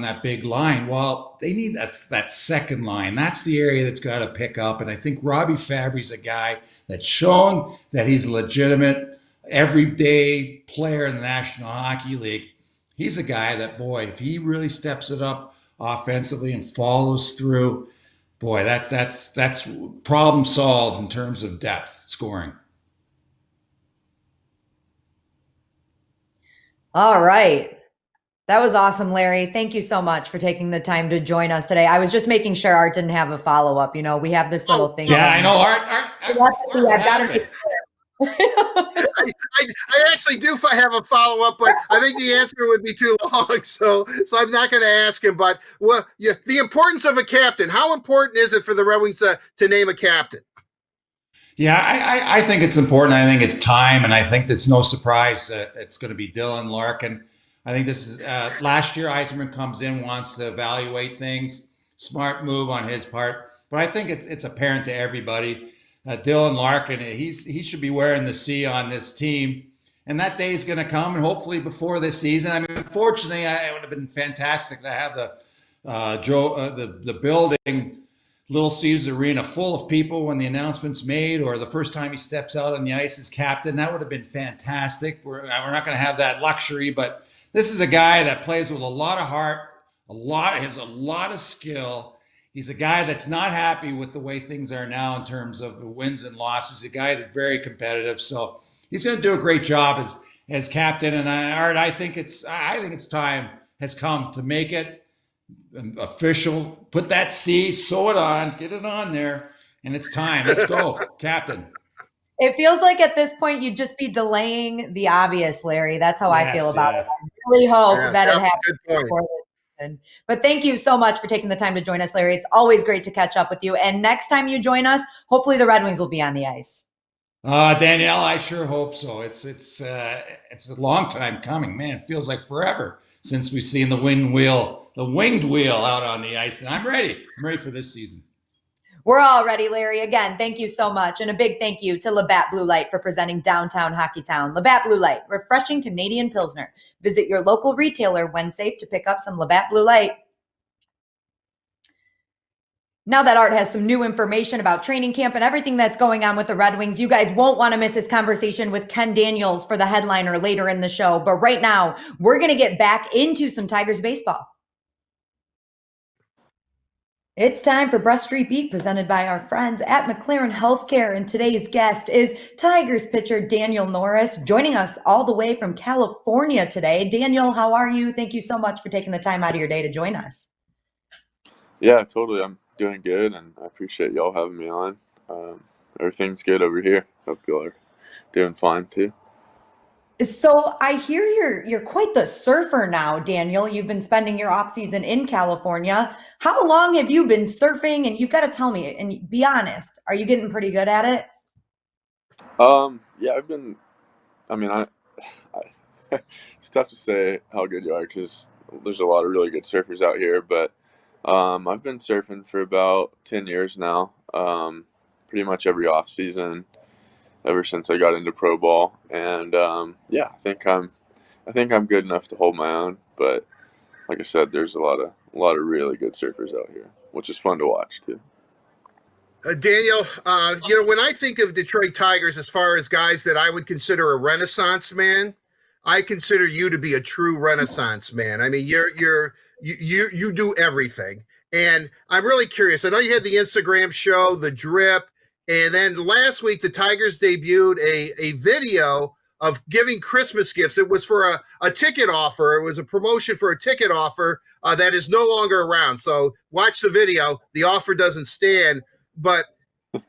that big line. Well, they need that second line. That's the area that's got to pick up. And I think Robbie Fabry's a guy that's shown that he's a legitimate, everyday player in the National Hockey League. He's a guy that, boy, if he really steps it up offensively and follows through, boy, that's problem solved in terms of depth scoring. All right. That was awesome, Larry. Thank you so much for taking the time to join us today. I was just making sure Art didn't have a follow-up. We have this little thing. Yeah, I know. Art I actually do have a follow-up, but I think the answer would be too long, so I'm not going to ask him. But the importance of a captain. How important is it for the Red Wings to name a captain? Yeah, I think it's important. I think it's time, and I think it's no surprise that it's going to be Dylan Larkin. I think this is last year. Yzerman comes in, wants to evaluate things. Smart move on his part, but I think it's apparent to everybody. Dylan Larkin, he should be wearing the C on this team, and that day is going to come, and hopefully before this season. Unfortunately, it would have been fantastic to have the building, Little Caesars Arena, full of people when the announcement's made, or the first time he steps out on the ice as captain. That would have been fantastic. We're not going to have that luxury, but this is a guy that plays with a lot of heart, has a lot of skill. He's a guy that's not happy with the way things are now in terms of wins and losses. He's a guy that's very competitive. So he's going to do a great job as captain. And Art, I think it's time has come to make it official. Put that C, sew it on, get it on there, and it's time. Let's go, captain. It feels like at this point you'd just be delaying the obvious, Larry. That's how I feel about it. I really hope that it happens before this season. But thank you so much for taking the time to join us, Larry. It's always great to catch up with you. And next time you join us, hopefully the Red Wings will be on the ice. Danielle, I sure hope so. It's a long time coming, man. It feels like forever since we've seen the winged wheel out on the ice, and I'm ready. I'm ready for this season. We're all ready, Larry. Again, thank you so much. And a big thank you to Labatt Blue Light for presenting Downtown Hockey Town. Labatt Blue Light, refreshing Canadian Pilsner. Visit your local retailer when safe to pick up some Labatt Blue Light. Now that Art has some new information about training camp and everything that's going on with the Red Wings, you guys won't want to miss his conversation with Ken Daniels for the headliner later in the show. But right now, we're going to get back into some Tigers baseball. It's time for Brush Street Beat, presented by our friends at McLaren Healthcare. And today's guest is Tigers pitcher Daniel Norris, joining us all the way from California today. Daniel, how are you? Thank you so much for taking the time out of your day to join us. Yeah, totally. I'm doing good, and I appreciate y'all having me on. Everything's good over here. Hope y'all are doing fine too. So I hear you're quite the surfer now, Daniel. You've been spending your off season in California. How long have you been surfing? And you've got to tell me, and be honest, are you getting pretty good at it? Yeah, I've been. I mean, I it's tough to say how good you are because there's a lot of really good surfers out here. But I've been surfing for about 10 years now. Pretty much every off season, ever since I got into pro ball, and yeah, I think I'm good enough to hold my own. But like I said, there's a lot of really good surfers out here, which is fun to watch too. Daniel, when I think of Detroit Tigers, as far as guys that I would consider a Renaissance man, I consider you to be a true Renaissance man. I mean, you do everything, and I'm really curious. I know you had the Instagram show, the Drip. And then last week, the Tigers debuted a video of giving Christmas gifts. It was for a ticket offer. It was a promotion for a ticket offer that is no longer around. So watch the video. The offer doesn't stand. But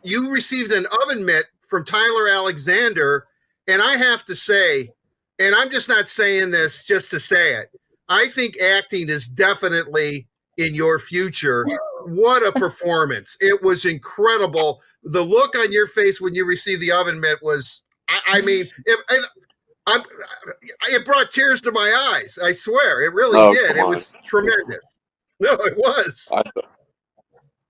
you received an oven mitt from Tyler Alexander. And I have to say, and I'm just not saying this just to say it, I think acting is definitely in your future. What a performance. It was incredible. The look on your face when you received the oven mitt was, I mean, it brought tears to my eyes. I swear, it really did. It was tremendous. No, it was.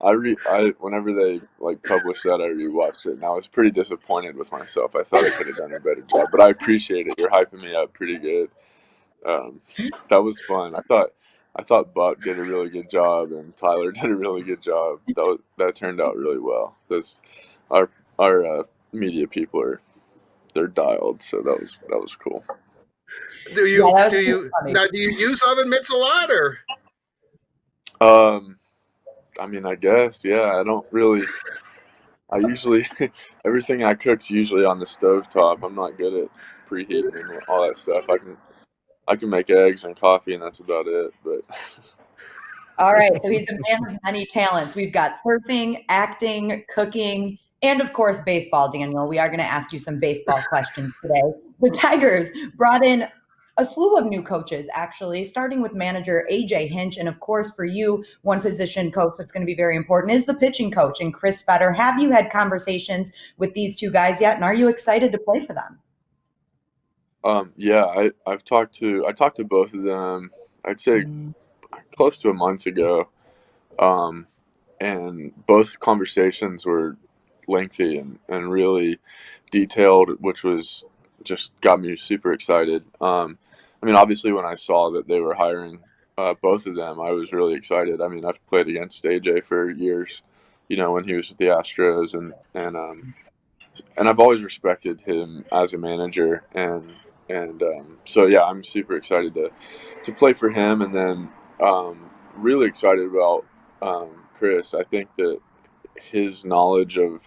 Whenever they published that, I rewatched it, and I was pretty disappointed with myself. I thought I could have done a better job, but I appreciate it. You're hyping me up pretty good. That was fun. I thought Buck did a really good job, and Tyler did a really good job. That turned out really well. Our media people they're dialed, so that was cool. Do you use oven mitts a lot, or? I mean, I guess, yeah. I don't really. I usually everything I cook's usually on the stovetop. I'm not good at preheating and all that stuff. I can make eggs and coffee, and that's about it. But all right, so he's a man of many talents. We've got surfing, acting, cooking, and of course, baseball, Daniel. We are going to ask you some baseball questions today. The Tigers brought in a slew of new coaches, actually, starting with manager AJ Hinch. And of course, for you, one position coach that's going to be very important is the pitching coach, and Chris Fetter. Have you had conversations with these two guys yet? And are you excited to play for them? Yeah, I talked to both of them, I'd say close to a month ago. And both conversations were lengthy and really detailed, which was just got me super excited. I mean, obviously when I saw that they were hiring both of them, I was really excited. I mean, I've played against AJ for years, when he was with the Astros, and I've always respected him as a manager, and so yeah, I'm super excited to play for him. And then really excited about Chris. I think that his knowledge of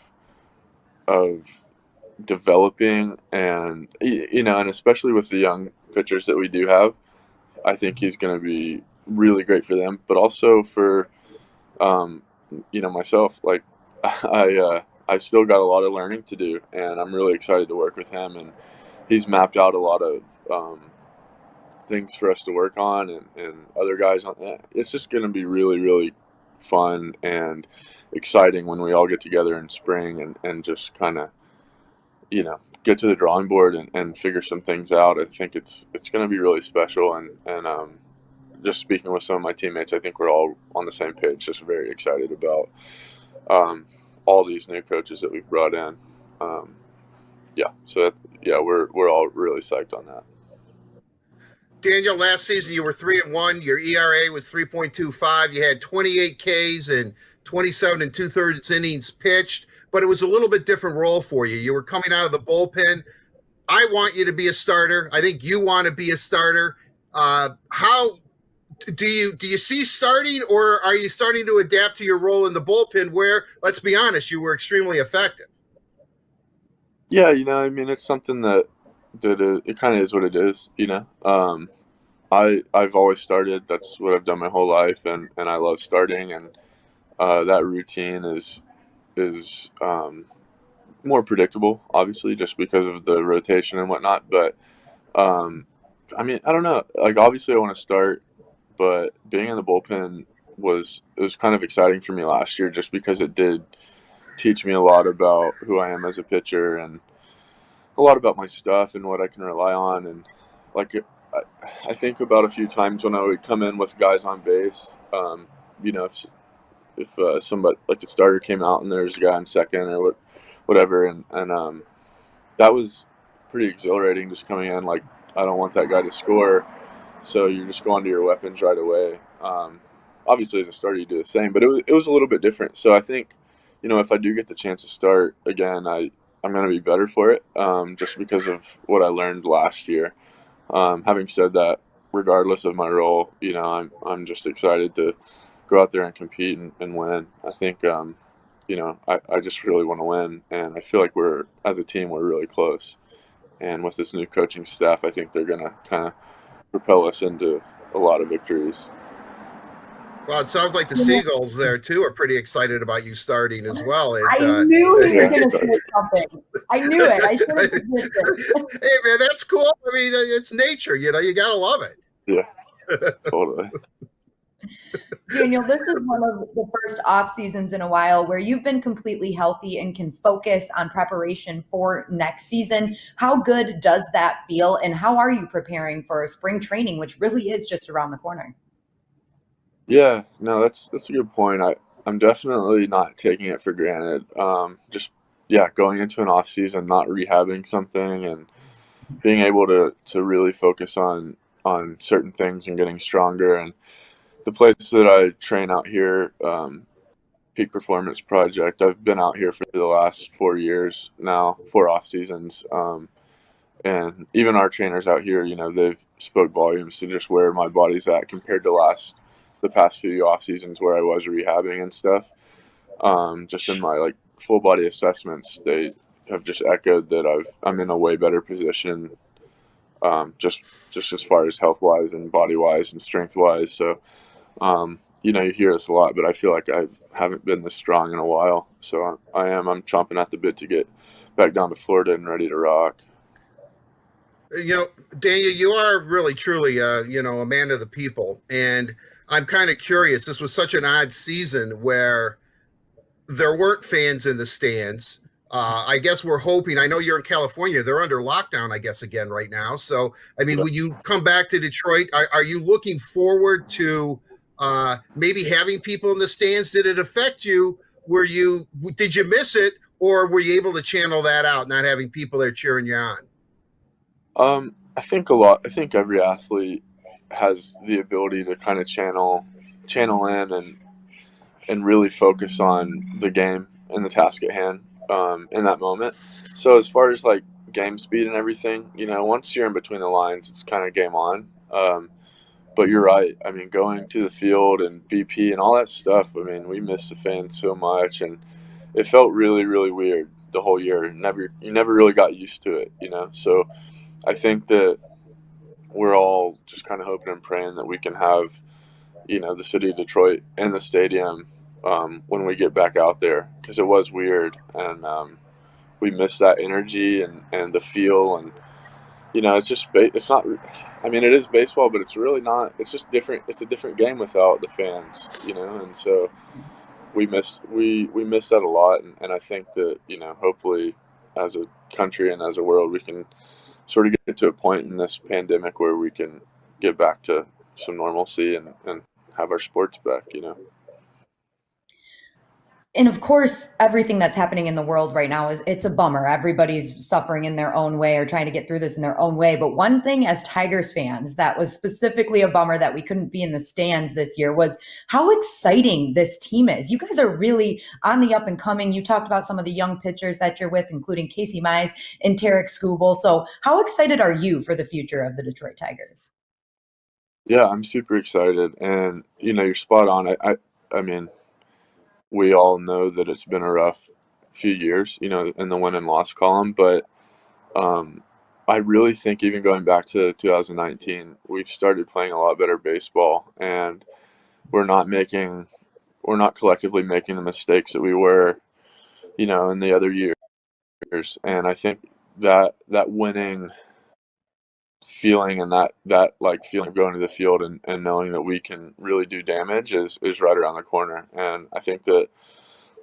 developing and and especially with the young pitchers that we do have, I think he's going to be really great for them, but also for myself. Like I still got a lot of learning to do, and I'm really excited to work with him. And he's mapped out a lot of things for us to work on, and other guys on that. It's just going to be really, really fun and exciting when we all get together in spring and just kind of, get to the drawing board and figure some things out. I think it's going to be really special. And just speaking with some of my teammates, I think we're all on the same page, just very excited about all these new coaches that we've brought in. We're all really psyched on that. Daniel, last season you were 3-1. Your ERA was 3.25. You had 28 Ks and 27 2/3 innings pitched, but it was a little bit different role for you. You were coming out of the bullpen. I want you to be a starter. I think you want to be a starter. How do you see starting, or are you starting to adapt to your role in the bullpen where, let's be honest, you were extremely effective? Yeah, it's something that it kind of is what it is, I've always started. That's what I've done my whole life, and I love starting, and that routine is more predictable, obviously, just because of the rotation and whatnot. But I don't know. Like, obviously, I want to start, but being in the bullpen was kind of exciting for me last year, just because it did teach me a lot about who I am as a pitcher and a lot about my stuff and what I can rely on. And I think about a few times when I would come in with guys on base. If somebody like the starter came out and there's a guy on second or whatever, and that was pretty exhilarating, just coming in. Like, I don't want that guy to score, so you're just going to your weapons right away. Obviously, as a starter, you do the same, but it was a little bit different. So I think, if I do get the chance to start again, I'm going to be better for it, just because of what I learned last year. Having said that, regardless of my role, I'm just excited to go out there and compete and win. I think, I just really want to win, and I feel like as a team, we're really close. And with this new coaching staff, I think they're going to kind of propel us into a lot of victories. Well, it sounds like the Seagulls there, too, are pretty excited about you starting as well. I knew he was going to say something. I knew it. I should have predicted it. Hey, man, that's cool. I mean, it's nature, you got to love it. Yeah, totally. Daniel, this is one of the first off seasons in a while where you've been completely healthy and can focus on preparation for next season. How good does that feel, and how are you preparing for spring training, which really is just around the corner? Yeah, no, that's a good point. I'm definitely not taking it for granted. Going into an off season, not rehabbing something, and being able to really focus on certain things and getting stronger. And the place that I train out here, Peak Performance Project, I've been out here for the last 4 years now, 4 off seasons. And even our trainers out here, they've spoke volumes to just where my body's at compared to the past few off seasons where I was rehabbing and stuff. Just in my full body assessments, they have just echoed that I'm in a way better position, just as far as health wise and body wise and strength wise. So, you hear this a lot, but I feel like I haven't been this strong in a while. So I'm chomping at the bit to get back down to Florida and ready to rock. Daniel, you are really, truly, a man of the people. And I'm kind of curious. This was such an odd season where there weren't fans in the stands. I guess we're hoping, I know you're in California, they're under lockdown, I guess, again right now. So, when you come back to Detroit, are you looking forward to maybe having people in the stands? Did it affect you? Did you miss it, or were you able to channel that out, not having people there cheering you on? I think a lot. I think every athlete has the ability to kind of channel in and really focus on the game and the task at hand in that moment. So as far as game speed and everything, once you're in between the lines, it's kind of game on. but you're right. I mean, going to the field and BP and all that stuff, I mean, we missed the fans so much, and it felt really, really weird the whole year. You never really got used to it, you know? So I think that we're all just kind of hoping and praying that we can have, you know, the city of Detroit and the stadium when we get back out there, because it was weird, and we missed that energy and the feel, and you know, it's just it's not. I mean, it is baseball, but it's really not. It's just different. It's a different game without the fans, you know, and so we miss that a lot, and I think that, you know, hopefully as a country and as a world we can sort of get to a point in this pandemic where we can get back to some normalcy and have our sports back, you know. And of course, everything that's happening in the world right now it's a bummer. Everybody's suffering in their own way or trying to get through this in their own way. But one thing as Tigers fans that was specifically a bummer that we couldn't be in the stands this year was how exciting this team is. You guys are really on the up and coming. You talked about some of the young pitchers that you're with, including Casey Mize and Tarek Skubal. So how excited are you for the future of the Detroit Tigers? Yeah, I'm super excited. And, you know, you're spot on. I mean, we all know that it's been a rough few years, you know, in the win and loss column. But I really think even going back to 2019, we've started playing a lot better baseball, and we're not collectively making the mistakes that we were, you know, in the other years. And I think that winning feeling and that like feeling of going to the field and knowing that we can really do damage is right around the corner. And I think that,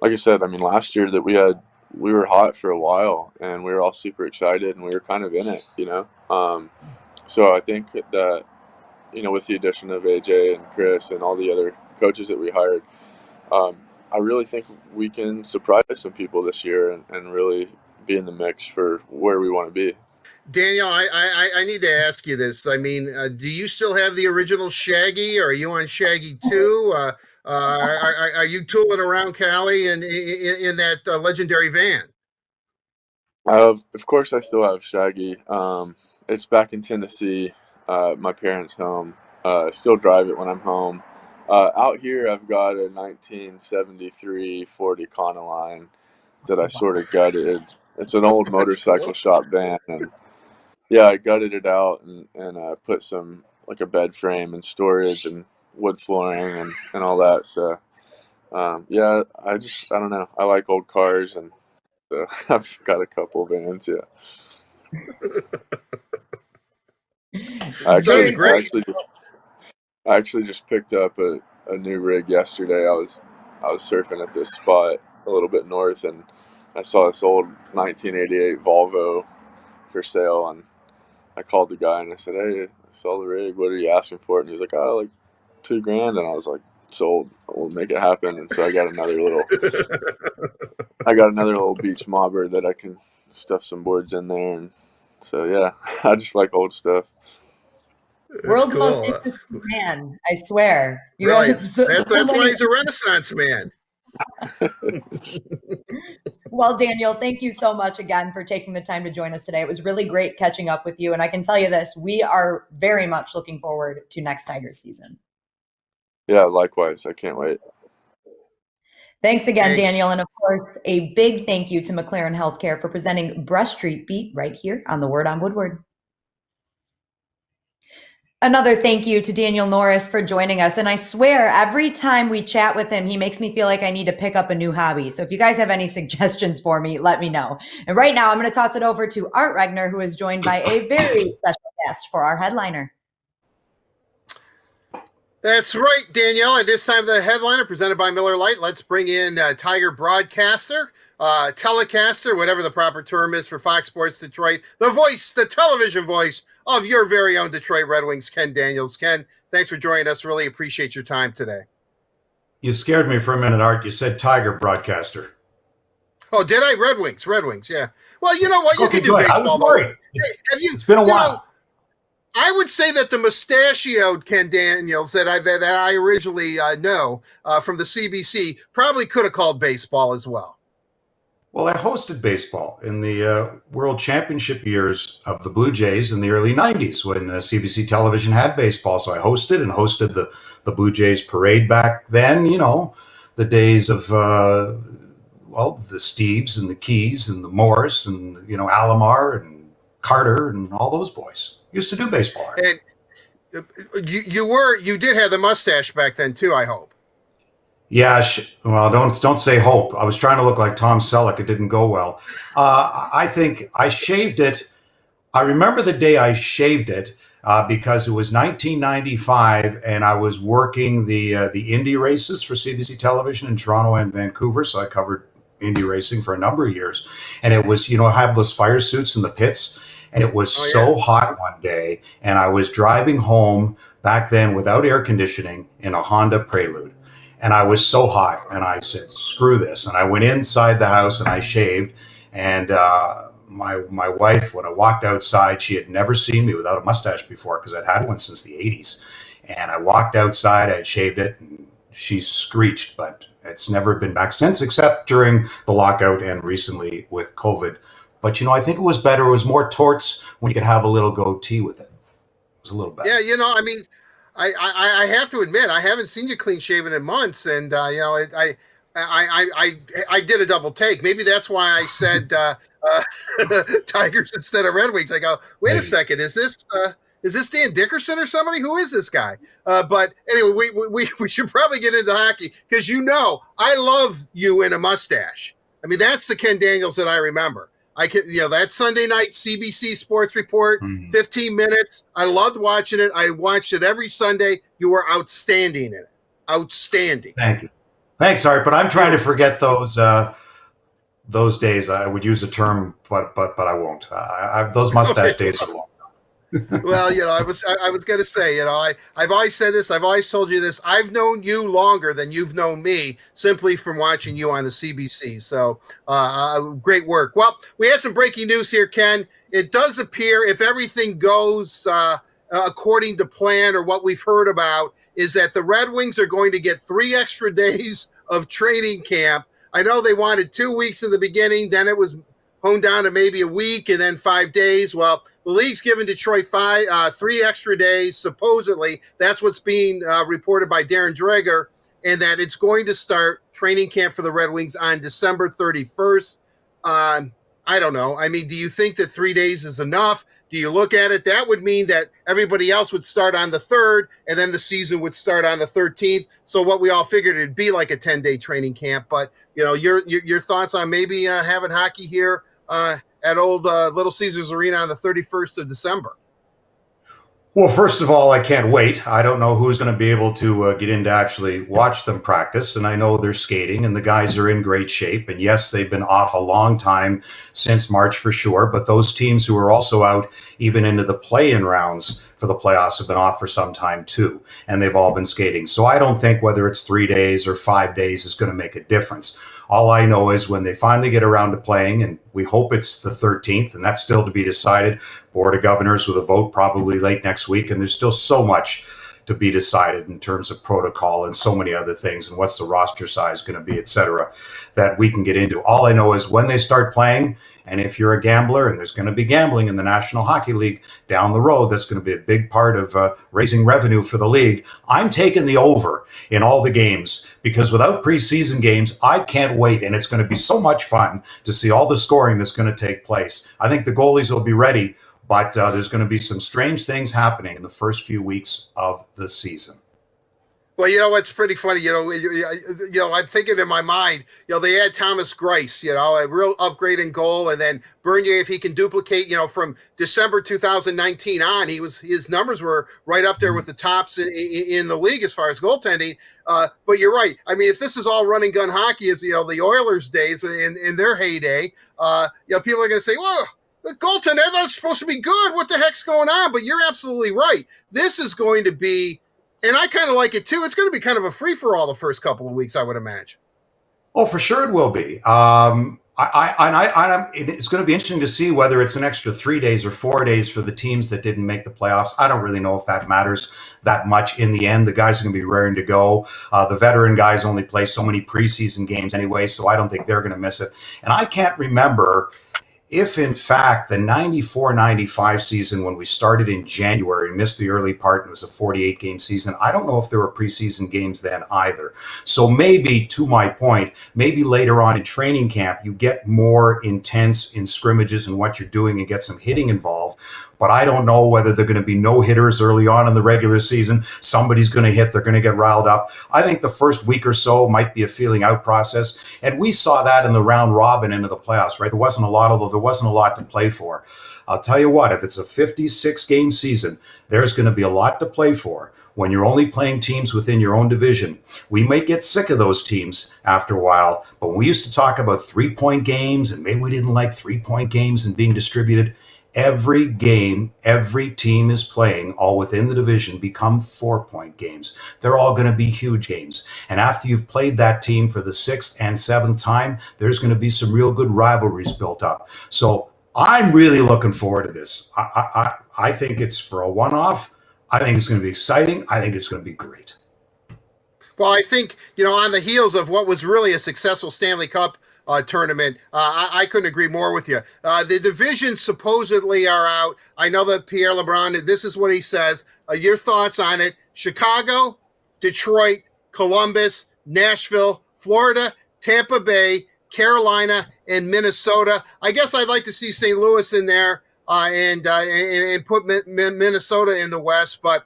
like I said, I mean, last year that we were hot for a while and we were all super excited and we were kind of in it, you know. So I think that, you know, with the addition of AJ and Chris and all the other coaches that we hired, I really think we can surprise some people this year and really be in the mix for where we want to be. Daniel, I need to ask you this. I mean, do you still have the original Shaggy, or are you on Shaggy 2? Are you tooling around Cali in that legendary van? Of course, I still have Shaggy. It's back in Tennessee, my parents' home. I still drive it when I'm home. Out here, I've got a 1973 Ford Econoline that I sort of gutted. It's an old motorcycle shop van, and yeah, I gutted it out and put some, like, a bed frame and storage and wood flooring and all that. So, yeah, I don't know. I like old cars, and so I've got a couple vans, yeah. I actually just picked up a new rig yesterday. I was surfing at this spot a little bit north, and I saw this old 1988 Volvo for sale, and I called the guy and I said, "Hey, I saw the rig. What are you asking for it?" And he was like, "Oh, like $2,000." And I was like, "Sold. We'll make it happen." And so I got another little beach mobber that I can stuff some boards in there. And so, yeah, I just like old stuff. World's most interesting man, I swear. Right. That's why he's a Renaissance man. Well, Daniel, thank you so much again for taking the time to join us today. It was really great catching up with you. And I can tell you this, we are very much looking forward to next Tigers season. Yeah, likewise. I can't wait. Thanks again, Daniel. And of course, a big thank you to McLaren Healthcare for presenting Brush Street Beat right here on the Word on Woodward. Another thank you to Daniel Norris for joining us. And I swear, every time we chat with him, he makes me feel like I need to pick up a new hobby. So if you guys have any suggestions for me, let me know. And right now, I'm going to toss it over to Art Regner, who is joined by a very special guest for our headliner. That's right, Danielle. At this time, the headliner presented by Miller Lite. Let's bring in Tiger broadcaster, telecaster, whatever the proper term is for Fox Sports Detroit, the voice, the television voice of your very own Detroit Red Wings, Ken Daniels. Ken, thanks for joining us. Really appreciate your time today. You scared me for a minute, Art. You said Tiger broadcaster. Oh, did I? Red Wings, yeah. Well, you know what? You can do baseball. I was worried. It's been a while. I would say that the mustachioed Ken Daniels that I originally know from the CBC probably could have called baseball as well. Well, I hosted baseball in the World Championship years of the Blue Jays in the early 90s when CBC Television had baseball. So I hosted the Blue Jays parade back then, the days of, the Steves and the Keys and the Morris and, Alomar and Carter and all those boys. Used to do baseball. And you did have the mustache back then too, I hope. Yeah, well, don't say hope. I was trying to look like Tom Selleck. It didn't go well. I think I shaved it. I remember the day I shaved it because it was 1995, and I was working the Indy races for CBC Television in Toronto and Vancouver. So I covered Indy racing for a number of years, and it was have those fire suits in the pits, and it was so hot one day, and I was driving home back then without air conditioning in a Honda Prelude. And I was so hot, and I said, screw this. And I went inside the house and I shaved. And my wife, when I walked outside, she had never seen me without a mustache before because I'd had one since the 80s. And I walked outside, I had shaved it, and she screeched, but it's never been back since, except during the lockout and recently with COVID. But, I think it was better. It was more torts when you could have a little goatee with it. It was a little better. Yeah, I have to admit, I haven't seen you clean shaven in months, and I did a double take. Maybe that's why I said Tigers instead of Red Wings. I go, wait a second, is this Dan Dickerson or somebody? Who is this guy? But anyway, we should probably get into hockey because I love you in a mustache. I mean, that's the Ken Daniels that I remember. I can, that Sunday night CBC Sports Report, 15 minutes. I loved watching it. I watched it every Sunday. You were outstanding in it. Outstanding. Thank you. Thanks, Art. But I'm trying to forget those days. I would use a term, but I won't. Those mustache days are long. Well, I was going to say, I've always said this. I've always told you this. I've known you longer than you've known me simply from watching you on the CBC. So great work. Well, we had some breaking news here, Ken. It does appear if everything goes according to plan or what we've heard about is that the Red Wings are going to get 3 extra days of training camp. I know they wanted 2 weeks in the beginning. Then it was honed down to maybe a week and then 5 days. Well, the league's given Detroit 3 extra days, supposedly. That's what's being reported by Darren Dreger, and that it's going to start training camp for the Red Wings on December 31st. I don't know. I mean, do you think that 3 days is enough? Do you look at it? That would mean that everybody else would start on the 3rd, and then the season would start on the 13th. So what we all figured it'd be like a 10-day training camp. But, your thoughts on maybe having hockey here at old Little Caesars Arena on the 31st of December? Well, first of all, I can't wait. I don't know who's going to be able to get in to actually watch them practice. And I know they're skating and the guys are in great shape. And yes, they've been off a long time since March for sure. But those teams who are also out even into the play-in rounds for the playoffs have been off for some time too. And they've all been skating. So I don't think whether it's 3 days or 5 days is going to make a difference. All I know is when they finally get around to playing, and we hope it's the 13th, and that's still to be decided, Board of Governors with a vote probably late next week, and there's still so much to be decided in terms of protocol and so many other things, and what's the roster size going to be, et cetera, that we can get into. All I know is when they start playing, and if you're a gambler, and there's going to be gambling in the National Hockey League down the road, that's going to be a big part of raising revenue for the league. I'm taking the over in all the games because without preseason games, I can't wait. And it's going to be so much fun to see all the scoring that's going to take place. I think the goalies will be ready, but there's going to be some strange things happening in the first few weeks of the season. Well, what's pretty funny, I'm thinking in my mind, they had Thomas Greiss, a real upgrade in goal, and then Bernier, if he can duplicate, from December 2019 on, his numbers were right up there with the tops in the league as far as goaltending. But you're right. I mean, if this is all run and gun hockey, as the Oilers days in their heyday, people are going to say, well, the goaltender, that's supposed to be good. What the heck's going on? But you're absolutely right. This is going to be. And I kind of like it too. It's going to be kind of a free-for-all the first couple of weeks, I would imagine. Oh, for sure it will be. I It's going to be interesting to see whether it's an extra 3 days or 4 days for the teams that didn't make the playoffs. I don't really know if that matters that much in the end. The guys are going to be raring to go. The veteran guys only play so many preseason games anyway, so I don't think they're going to miss it. And I can't remember if, in fact, the 94-95 season, when we started in January, missed the early part, and it was a 48-game season, I don't know if there were preseason games then either. So maybe, to my point, maybe later on in training camp, you get more intense in scrimmages and what you're doing and get some hitting involved. But I don't know whether they're going to be no hitters early on in the regular season. Somebody's going to hit. They're going to get riled up. I think the first week or so might be a feeling out process. And we saw that in the round robin into the playoffs, right? There wasn't a lot to play for. I'll tell you what, if it's a 56-game season, there's going to be a lot to play for when you're only playing teams within your own division. We might get sick of those teams after a while, but when we used to talk about 3-point games and maybe we didn't like 3-point games and being distributed, every game, every team is playing, all within the division, become 4-point games. They're all going to be huge games. And after you've played that team for the 6th and 7th time, there's going to be some real good rivalries built up. So I'm really looking forward to this. I think it's for a one-off. I think it's going to be exciting. I think it's going to be great. Well, I think, on the heels of what was really a successful Stanley Cup tournament, I couldn't agree more with you. The divisions supposedly are out. I know that Pierre LeBrun, this is what he says. Your thoughts on it? Chicago, Detroit, Columbus, Nashville, Florida, Tampa Bay, Carolina, and Minnesota. I guess I'd like to see St. Louis in there and put Minnesota in the West. But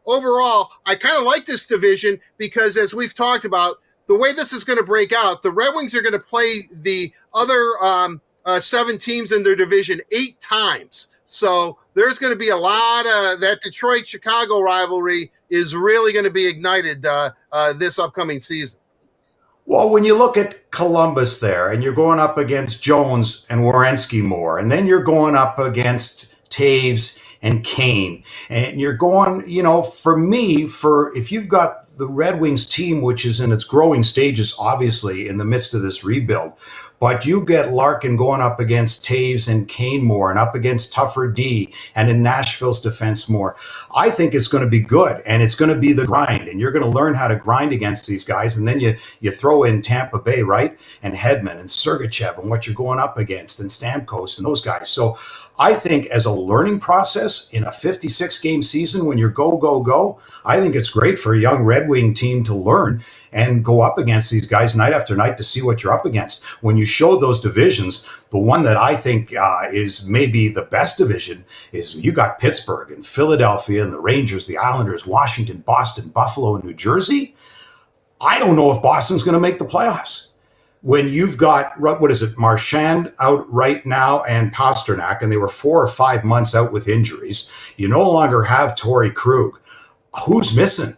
overall, I kind of like this division because, as we've talked about, the way this is going to break out, the Red Wings are going to play the other 7 teams in their division 8 times. So there's going to be a lot of that Detroit-Chicago rivalry is really going to be ignited this upcoming season. Well, when you look at Columbus there, and you're going up against Jones and Werenski more, and then you're going up against Taves and Kane, and you're going, for me, if you've got the Red Wings team, which is in its growing stages, obviously, in the midst of this rebuild, but you get Larkin going up against Taves and Kane more, and up against tougher D, and in Nashville's defense more. I think it's going to be good, and it's going to be the grind, and you're going to learn how to grind against these guys, and then you throw in Tampa Bay, right, and Hedman and Sergachev and what you're going up against, and Stamkos and those guys. So I think as a learning process in a 56-game season, when you're go, I think it's great for a young Red Wing team to learn and go up against these guys night after night to see what you're up against. When you showed those divisions, the one that I think is maybe the best division is you got Pittsburgh and Philadelphia and the Rangers, the Islanders, Washington, Boston, Buffalo, and New Jersey. I don't know if Boston's going to make the playoffs. When you've got, Marchand out right now and Pasternak, and they were 4 or 5 months out with injuries. You no longer have Torrey Krug. Who's missing?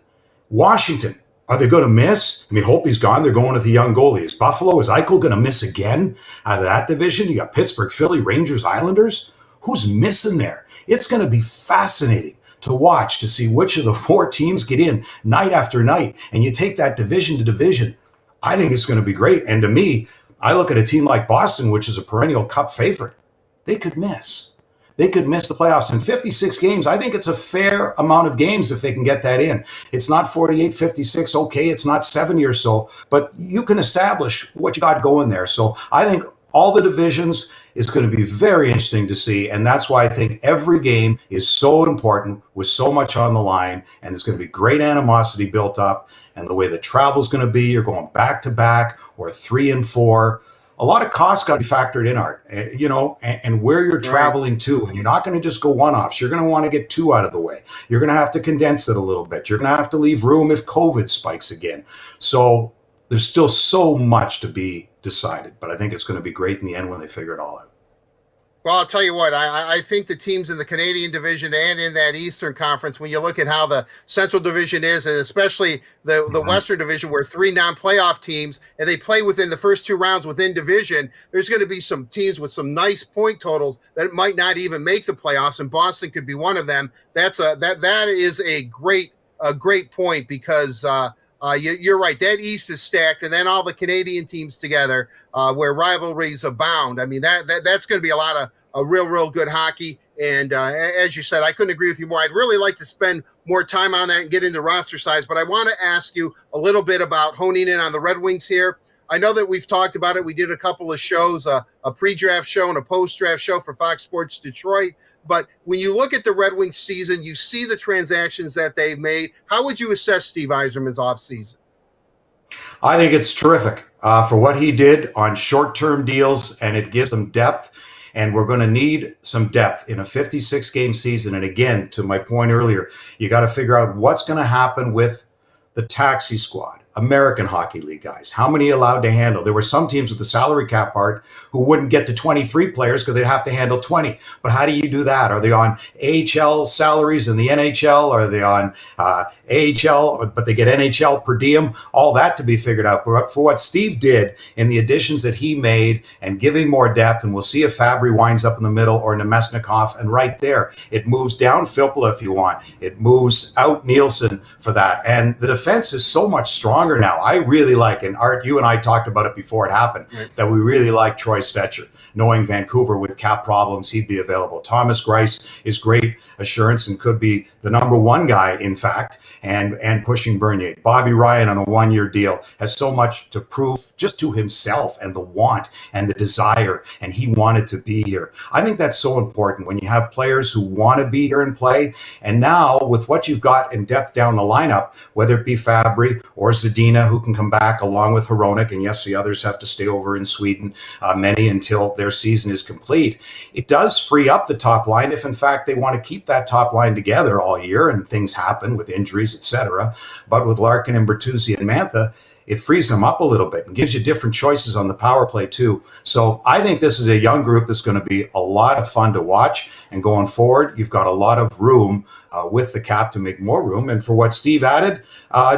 Washington. Are they going to miss? Holtby's gone. They're going with the young goalie. Is Eichel going to miss again out of that division? You got Pittsburgh, Philly, Rangers, Islanders. Who's missing there? It's going to be fascinating to watch to see which of the 4 teams get in night after night. And you take that division to division. I think it's going to be great. And to me, I look at a team like Boston, which is a perennial Cup favorite. They could miss. They could miss the playoffs. In 56 games, I think it's a fair amount of games if they can get that in. It's not 48, 56. Okay, it's not 70 or so, but you can establish what you got going there. So I think all the divisions is going to be very interesting to see. And that's why I think every game is so important with so much on the line. And there's going to be great animosity built up. And the way the travel is going to be, you're going back to back or 3 and 4. A lot of costs got to be factored in, Art, and where you're traveling to. And you're not going to just go one-offs. You're going to want to get 2 out of the way. You're going to have to condense it a little bit. You're going to have to leave room if COVID spikes again. So there's still so much to be decided. But I think it's going to be great in the end when they figure it all out. Well, I'll tell you what, I think the teams in the Canadian division and in that Eastern Conference, when you look at how the Central Division is, and especially the Western Division, where 3 non-playoff teams, and they play within the first 2 rounds within division, there's going to be some teams with some nice point totals that might not even make the playoffs, and Boston could be one of them. That is a great point because you're right. That East is stacked, and then all the Canadian teams together, where rivalries abound. I mean, that's going to be a lot of real good hockey. And as you said, I couldn't agree with you more. I'd really like to spend more time on that and get into roster size, but I want to ask you a little bit about honing in on the Red Wings here. I know that we've talked about it. We did a couple of shows, a pre-draft show and a post-draft show for Fox Sports Detroit. But when you look at the Red Wings season, you see the transactions that they've made. How would you assess Steve Yzerman's offseason? I think it's terrific for what he did on short-term deals, and it gives them depth. And we're going to need some depth in a 56-game season. And again, to my point earlier, you got to figure out what's going to happen with the taxi squad. American Hockey League guys, how many allowed to handle? There were some teams with the salary cap part who wouldn't get to 23 players because they'd have to handle 20. But how do you do that? Are they on AHL salaries in the NHL? Are they on AHL, but they get NHL per diem? All that to be figured out. But for what Steve did in the additions that he made and giving more depth, and we'll see if Fabry winds up in the middle or Nemesnikov, and right there, it moves down Filppula if you want. It moves out Nielsen for that. And the defense is so much stronger now. I really like, and Art, you and I talked about it before it happened, that we really like Troy Stetcher. Knowing Vancouver with cap problems, he'd be available. Thomas Greiss is great assurance and could be the number one guy, in fact, and pushing Bernier. Bobby Ryan on a one-year deal has so much to prove just to himself and the want and the desire, and he wanted to be here. I think that's so important when you have players who want to be here and play. And now with what you've got in depth down the lineup, whether it be Fabry or Zadina, who can come back along with Hronek, and yes, the others have to stay over in Sweden, many until their season is complete. It does free up the top line if, in fact, they want to keep that top line together all year, and things happen with injuries, etc. But with Larkin and Bertuzzi and Mantha, it frees them up a little bit and gives you different choices on the power play too. So I think this is a young group that's going to be a lot of fun to watch. And going forward, you've got a lot of room with the cap to make more room. And for what Steve added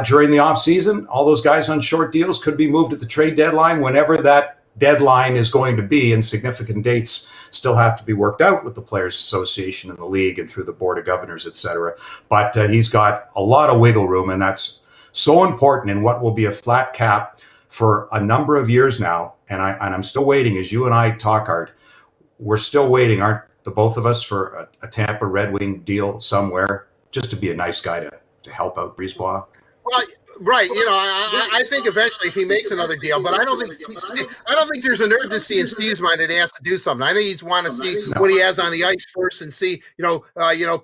during the offseason, all those guys on short deals could be moved at the trade deadline whenever that deadline is going to be, and significant dates still have to be worked out with the Players Association and the league and through the Board of Governors, etc. But he's got a lot of wiggle room, and that's so important in what will be a flat cap for a number of years now. And I'm still waiting, as you and I talk, Art, we're still waiting, aren't the both of us, for a Tampa Red Wing deal somewhere, just to be a nice guy to help out Brisebois? Well, right. You know, I think eventually if he makes another deal, but I don't think there's an urgency in Steve's mind that he has to do something. I think he's want to see what he has on the ice first and see,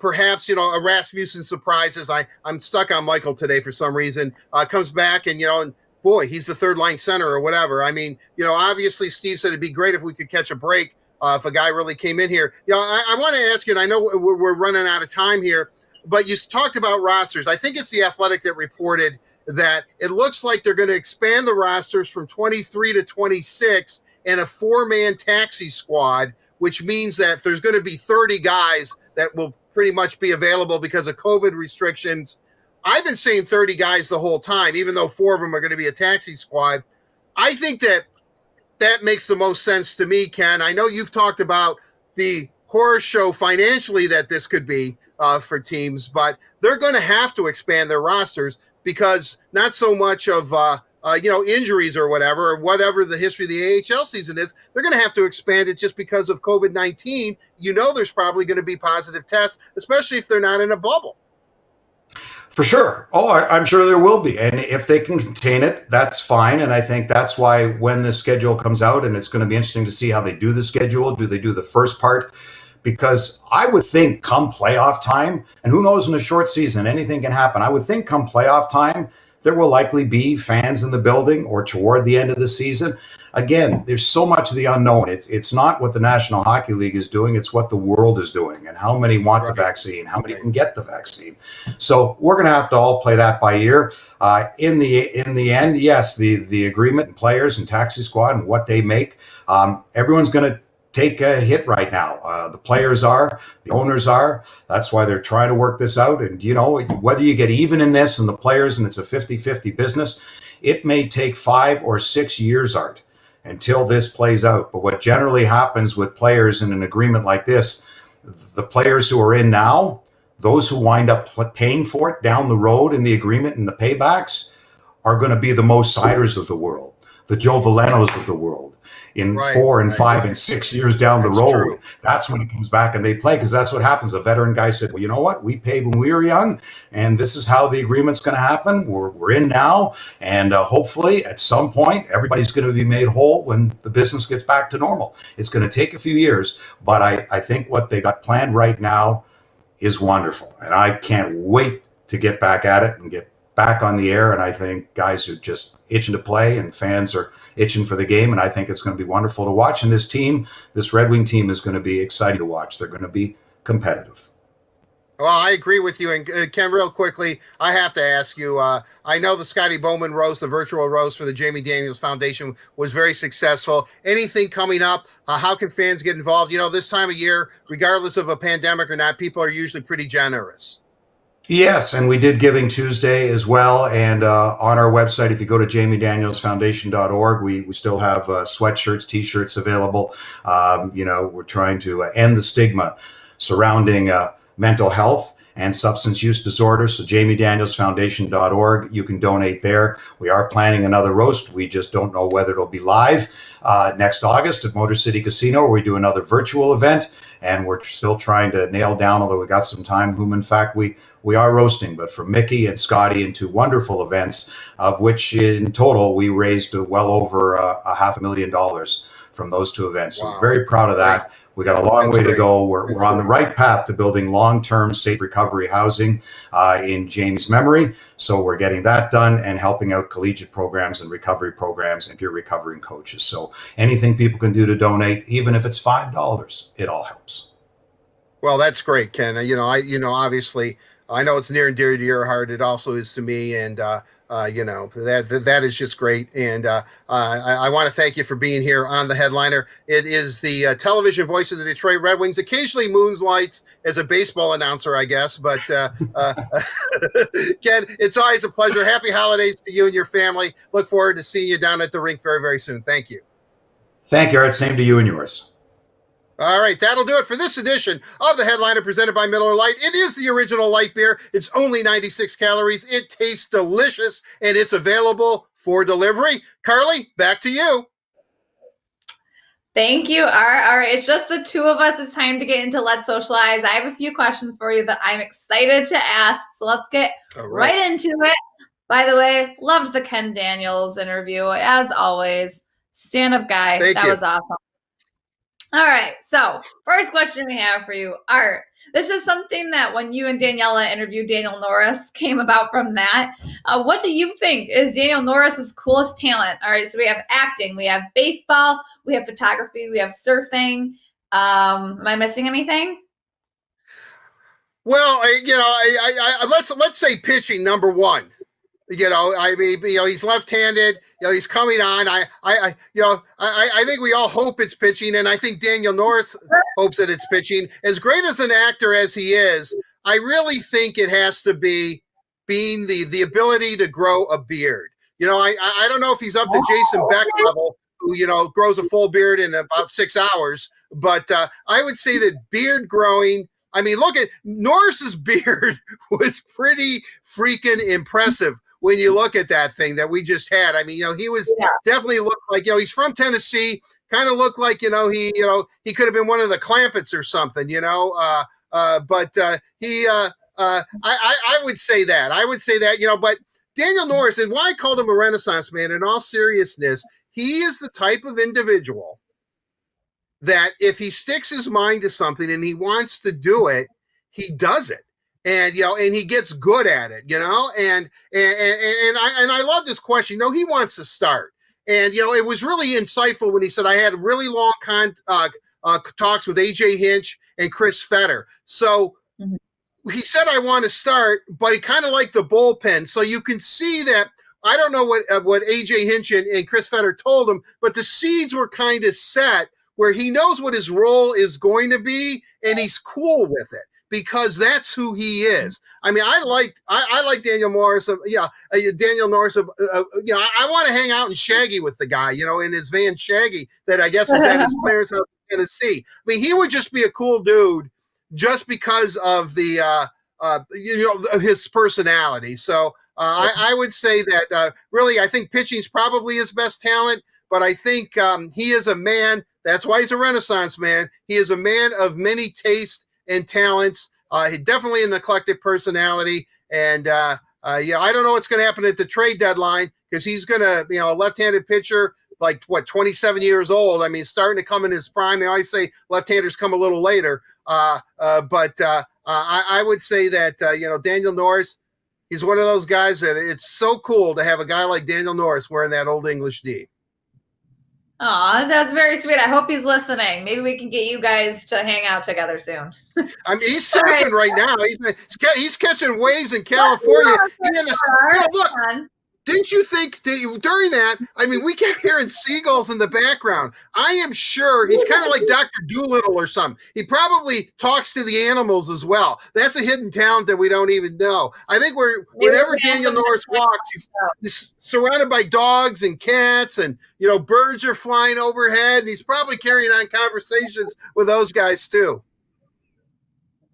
perhaps, a Rasmussen surprises. I'm stuck on Michael today for some reason, comes back and, boy, he's the third line center or whatever. I mean, obviously Steve said it'd be great if we could catch a break if a guy really came in here. I want to ask you, and I know we're running out of time here, but you talked about rosters. I think it's The Athletic that reported that it looks like they're going to expand the rosters from 23 to 26 and a 4-man taxi squad, which means that there's going to be 30 guys that will pretty much be available because of COVID restrictions. I've been saying 30 guys the whole time, even though 4 of them are going to be a taxi squad. I think that makes the most sense to me, Ken. I know you've talked about the horror show financially that this could be for teams, but they're going to have to expand their rosters because not so much of injuries or whatever the history of the AHL season is. They're going to have to expand it just because of COVID-19. There's probably going to be positive tests, especially if they're not in a bubble. For sure. Oh, I'm sure there will be. And if they can contain it, that's fine. And I think that's why when the schedule comes out, and it's going to be interesting to see how they do the schedule, do they do the first part? Because I would think come playoff time, and who knows, in a short season, anything can happen. I would think come playoff time, there will likely be fans in the building or toward the end of the season. Again, there's so much of the unknown. It's not what the National Hockey League is doing. It's what the world is doing and how many want the vaccine, how many can get the vaccine. So we're going to have to all play that by ear. In the end, yes, the agreement and players and taxi squad and what they make, everyone's going to take a hit right now. The players are, the owners are. That's why they're trying to work this out. And, whether you get even in this and the players and it's a 50-50 business, it may take 5 or 6 years, Art, until this plays out. But what generally happens with players in an agreement like this, the players who are in now, those who wind up paying for it down the road in the agreement and the paybacks, are going to be the Mo Siders of the world, the Joe Velenos of the world in 4 and 5 and 6 years down the road. True. That's when it comes back and they play, because that's what happens. A veteran guy said, well, you know what? We paid when we were young, and this is how the agreement's going to happen. We're in now, and hopefully at some point, everybody's going to be made whole when the business gets back to normal. It's going to take a few years, but I think what they got planned right now is wonderful, and I can't wait to get back at it and get back on the air. And I think guys are just itching to play, and fans are itching for the game, and I think it's going to be wonderful to watch. And this team, this Red Wing team, is going to be exciting to watch. They're going to be competitive. Well, I agree with you. And Ken, real quickly, I have to ask you, I know the Scotty Bowman roast, the virtual roast for the Jamie Daniels Foundation, was very successful. Anything coming up? How can fans get involved? You know, this time of year, regardless of a pandemic or not, people are usually pretty generous. Yes, and we did Giving Tuesday as well. And on our website, if you go to jamiedanielsfoundation.org, we still have sweatshirts, T-shirts available. You know, we're trying to end the stigma surrounding mental health and substance use disorders. So jamiedanielsfoundation.org, you can donate there. We are planning another roast. We just don't know whether it'll be live next August at Motor City Casino, where we do another virtual event. And we're still trying to nail down, although we got some time, whom in fact we are roasting. But for Mickey and Scotty, and 2 wonderful events, of which in total we raised well over $500,000 from those 2 events. Wow. So we're very proud of that. We got a long way to go. We're on the right path to building long-term safe recovery housing in Jamie's memory. So we're getting that done and helping out collegiate programs and recovery programs and peer recovering coaches. So anything people can do to donate, even if it's $5, it all helps. Well, that's great, Ken. Obviously, I know it's near and dear to your heart. It also is to me, and that is just great. And I want to thank you for being here on The Headliner. It is the television voice of the Detroit Red Wings. Occasionally moonlights as a baseball announcer, I guess. But Ken, it's always a pleasure. Happy holidays to you and your family. Look forward to seeing you down at the rink very, very soon. Thank you. Thank you, Art. Same to you and yours. All right, that'll do it for this edition of The Headliner, presented by Miller Lite. It is the original light beer. It's only 96 calories. It tastes delicious, and it's available for delivery. Carly, back to you. Thank you, Art. All right, it's just the 2 of us. It's time to get into Let's Socialize. I have a few questions for you that I'm excited to ask, so let's get right into it. By the way, loved the Ken Daniels interview, as always. Stand-up guy. That was awesome. All right, so first question we have for you, Art. This is something that when you and Daniela interviewed Daniel Norris came about from that. What do you think is Daniel Norris's coolest talent? All right, so we have acting, we have baseball, we have photography, we have surfing. Am I missing anything? Well, let's say pitching, number 1. He's left-handed. He's coming on. I think we all hope it's pitching, and I think Daniel Norris hopes that it's pitching. As great as an actor as he is, I really think it has to be being the ability to grow a beard. I don't know if he's up to Jason Beck level, who grows a full beard in about 6 hours, but I would say that beard growing. I mean, look at Norris's beard was pretty freaking impressive. When you look at that thing that we just had, I mean, he was definitely looked like, he's from Tennessee, kind of looked like, he could have been one of the Clampetts or something, I would say that, but Daniel Norris, and why I called him a Renaissance man, in all seriousness, he is the type of individual that if he sticks his mind to something and he wants to do it, he does it. And and he gets good at it, and I love this question. He wants to start, and it was really insightful when he said I had really long talks with AJ Hinch and Chris Fetter. So he said I want to start, but he kind of liked the bullpen. So you can see that. I don't know what AJ Hinch and Chris Fetter told him, but the seeds were kind of set where he knows what his role is going to be, and he's cool with it. Because that's who he is. I mean, I like Daniel Norris. Daniel Norris. I want to hang out in Shaggy with the guy. In his van Shaggy that I guess is at his parents' house in Tennessee. I mean, he would just be a cool dude just because of the his personality. So I would say that really, I think pitching's probably his best talent, but I think he is a man. That's why he's a Renaissance man. He is a man of many tastes and talents. He definitely an eclectic personality, and I don't know what's going to happen at the trade deadline because he's going to, a left-handed pitcher, like 27 years old. I mean, starting to come in his prime. They always say left-handers come a little later, but I would say that Daniel Norris. He's one of those guys that it's so cool to have a guy like Daniel Norris wearing that Old English D. Aw, that's very sweet. I hope he's listening. Maybe we can get you guys to hang out together soon. I mean, he's surfing right now. He's catching waves in California. Look, didn't you think during that? I mean, we kept hearing seagulls in the background. I am sure he's kind of like Dr. Doolittle or something. He probably talks to the animals as well. That's a hidden talent that we don't even know. I think whenever Daniel Norris walks, he's surrounded by dogs and cats, and birds are flying overhead, and he's probably carrying on conversations with those guys too.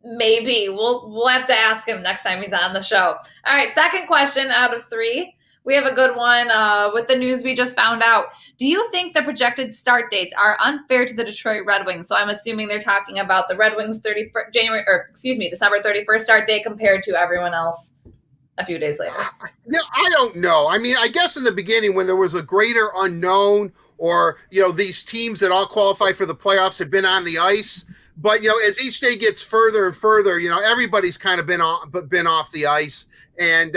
Maybe we'll have to ask him next time he's on the show. All right, second question out of 3. We have a good one with the news we just found out. Do you think the projected start dates are unfair to the Detroit Red Wings? So I'm assuming they're talking about the Red Wings December 31st start date compared to everyone else a few days later. Yeah, I don't know. I mean, I guess in the beginning when there was a greater unknown, or these teams that all qualify for the playoffs had been on the ice. But as each day gets further and further, everybody's kind of been off the ice, and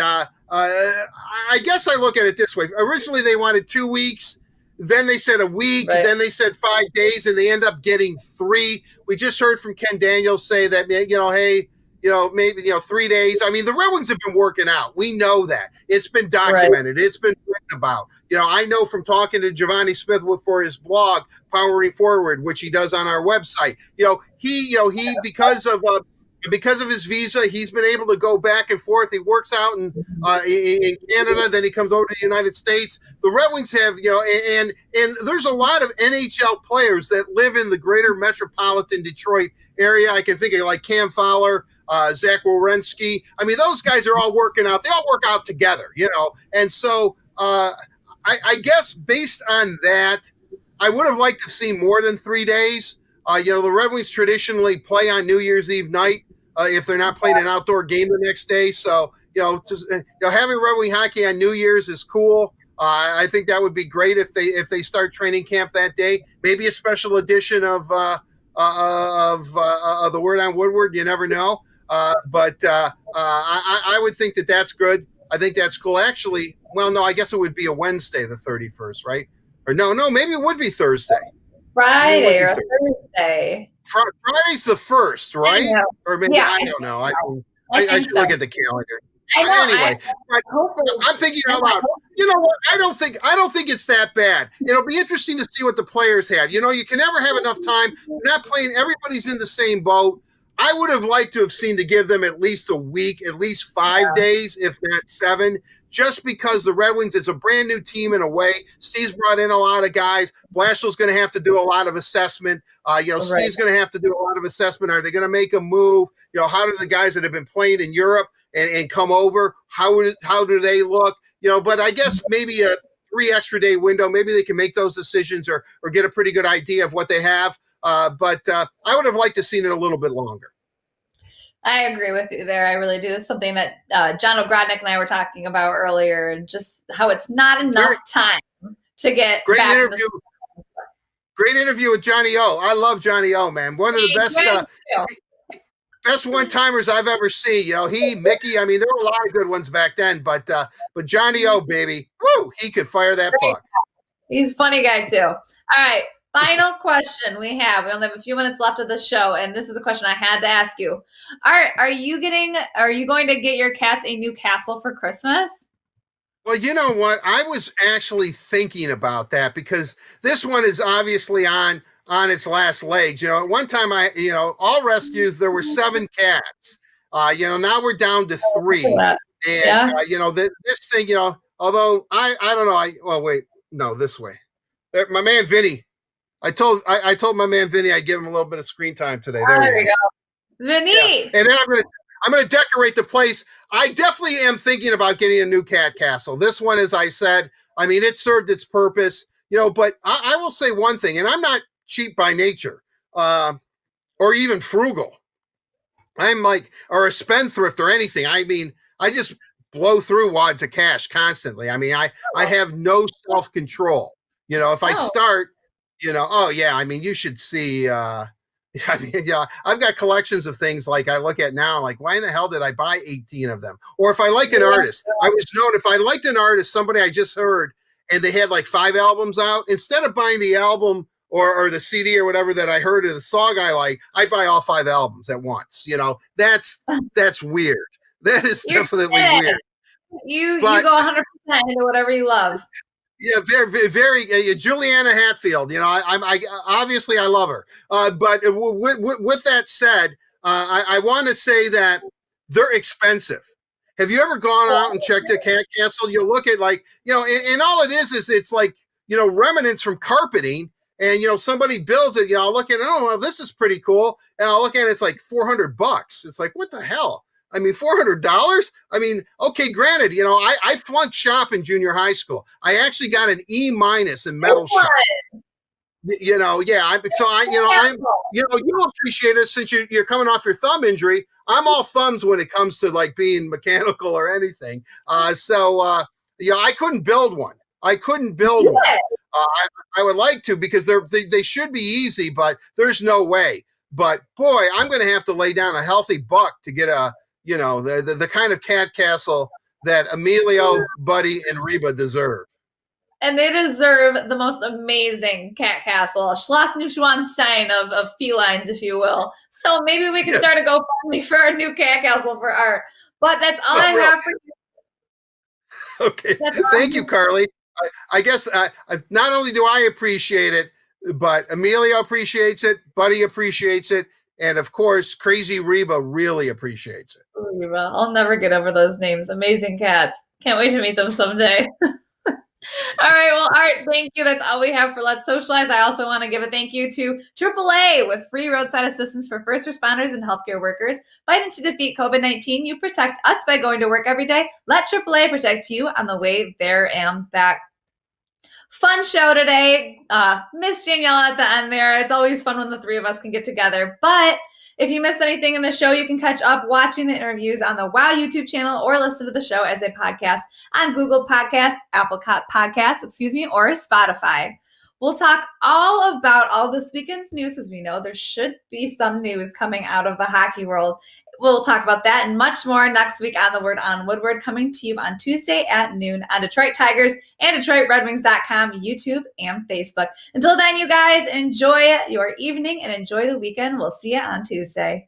I guess I look at it this way. Originally, they wanted 2 weeks. Then they said a week. Right. Then they said 5 days, and they end up getting 3. We just heard from Ken Daniels say that, hey, maybe 3 days. I mean, the Red Wings have been working out. We know that. It's been documented. Right. It's been written about. I know from talking to Giovanni Smith for his blog, Powering Forward, which he does on our website. He because of his visa, he's been able to go back and forth. He works out in Canada, then he comes over to the United States. The Red Wings have, and there's a lot of NHL players that live in the greater metropolitan Detroit area. I can think of like Cam Fowler, Zach Werenski. I mean, those guys are all working out. They all work out together, And so I guess based on that, I would have liked to see more than 3 days. The Red Wings traditionally play on New Year's Eve night if they're not playing an outdoor game the next day. So, having Red Wing hockey on New Year's is cool. I think that would be great if they start training camp that day. Maybe a special edition of the Word on Woodward. You never know. But I would think that that's good. I think that's cool. Actually, well, no, I guess it would be a Wednesday, the 31st, right? Or no, maybe it would be Thursday. Friday or Thursday. Friday's the 1st, right? Or maybe I don't know. I should look at the calendar. I know. Anyway, I'm thinking out loud. You know what? I don't think it's that bad. It'll be interesting to see what the players have. You can never have enough time. You're not playing. Everybody's in the same boat. I would have liked to have seen to give them at least a week, at least 5 days, if not 7. Just because the Red Wings, it's a brand new team in a way. Steve's brought in a lot of guys. Blashill's going to have to do a lot of assessment. Steve's going to have to do a lot of assessment. Are they going to make a move? How do the guys that have been playing in Europe and come over, how do they look? But I guess maybe a 3 extra day window, maybe they can make those decisions or get a pretty good idea of what they have. But I would have liked to have seen it a little bit longer. I agree with you there. I really do. It's something that John Ogrodnick and I were talking about earlier, and just how it's not enough time to get great back interview. Great interview with Johnny O. I love Johnny O, man. One of the best one-timers I've ever seen. Mickey. I mean, there were a lot of good ones back then, but Johnny O, baby, woo, he could fire that puck. He's a funny guy too. All right. Final question we only have a few minutes left of the show, and this is the question I had to ask you. Are you going to get your cats a new castle for Christmas? Well, you know what? I was actually thinking about that because this one is obviously on its last legs. At one time all rescues, there were 7 cats. Now we're down to 3. And this thing, although I don't know, this way. My man Vinny. I told my man Vinny I'd give him a little bit of screen time today. There we go. Vinny. Yeah. And then I'm going to decorate the place. I definitely am thinking about getting a new cat castle. This one, as I said, I mean, it served its purpose, but I will say one thing, and I'm not cheap by nature, or even frugal. I'm or a spendthrift or anything. I mean, I just blow through wads of cash constantly. I mean, I have no self-control. If I start, oh yeah, I mean, you should see, I mean, I've got collections of things I look at now, why in the hell did I buy 18 of them? Or if I like an artist, I was known, if I liked an artist, somebody I just heard, and they had 5 albums out, instead of buying the album or the CD or whatever that I heard of the song I like, I buy all 5 albums at once. That's weird. That is definitely weird. You go 100% into whatever you love. Yeah, very, very. Juliana Hatfield. I obviously I love her. But with that said, I want to say that they're expensive. Have you ever gone out and checked a cat castle? You look at and all it is it's remnants from carpeting, and somebody builds it. I'll look at it. Oh, well, this is pretty cool, and I'll look at it. It's $400. It's what the hell? I mean, $400? I mean, okay, granted, I flunked shop in junior high school. I actually got an E- in metal shop. You'll appreciate it since you're coming off your thumb injury. I'm all thumbs when it comes to being mechanical or anything. I couldn't build one. I would like to, because they should be easy, but there's no way. But boy, I'm going to have to lay down a healthy buck to get the kind of cat castle that Emilio, Buddy, and Reba deserve. And they deserve the most amazing cat castle, a Schloss Neuschwanstein of felines, if you will. So maybe we can start a GoFundMe for a new cat castle for Art. But that's all I have for you. Okay. Thank you, Carly. I guess not only do I appreciate it, but Emilio appreciates it, Buddy appreciates it, and of course, Crazy Reba really appreciates it. Reba, I'll never get over those names. Amazing cats. Can't wait to meet them someday. All right, well, Art, thank you. That's all we have for Let's Socialize. I also want to give a thank you to AAA with free roadside assistance for first responders and healthcare workers. Fighting to defeat COVID-19, you protect us by going to work every day. Let AAA protect you on the way there and back. Fun show today. Miss Danielle at the end there. It's always fun when the three of us can get together. But if you missed anything in the show, you can catch up watching the interviews on the WOW YouTube channel or listen to the show as a podcast on Google Podcasts, Apple Podcasts, or Spotify. We'll talk all about all this weekend's news, as we know there should be some news coming out of the hockey world. We'll talk about that and much more next week on The Word on Woodward, coming to you on Tuesday at noon on Detroit Tigers and DetroitRedWings.com, YouTube, and Facebook. Until then, you guys, enjoy your evening and enjoy the weekend. We'll see you on Tuesday.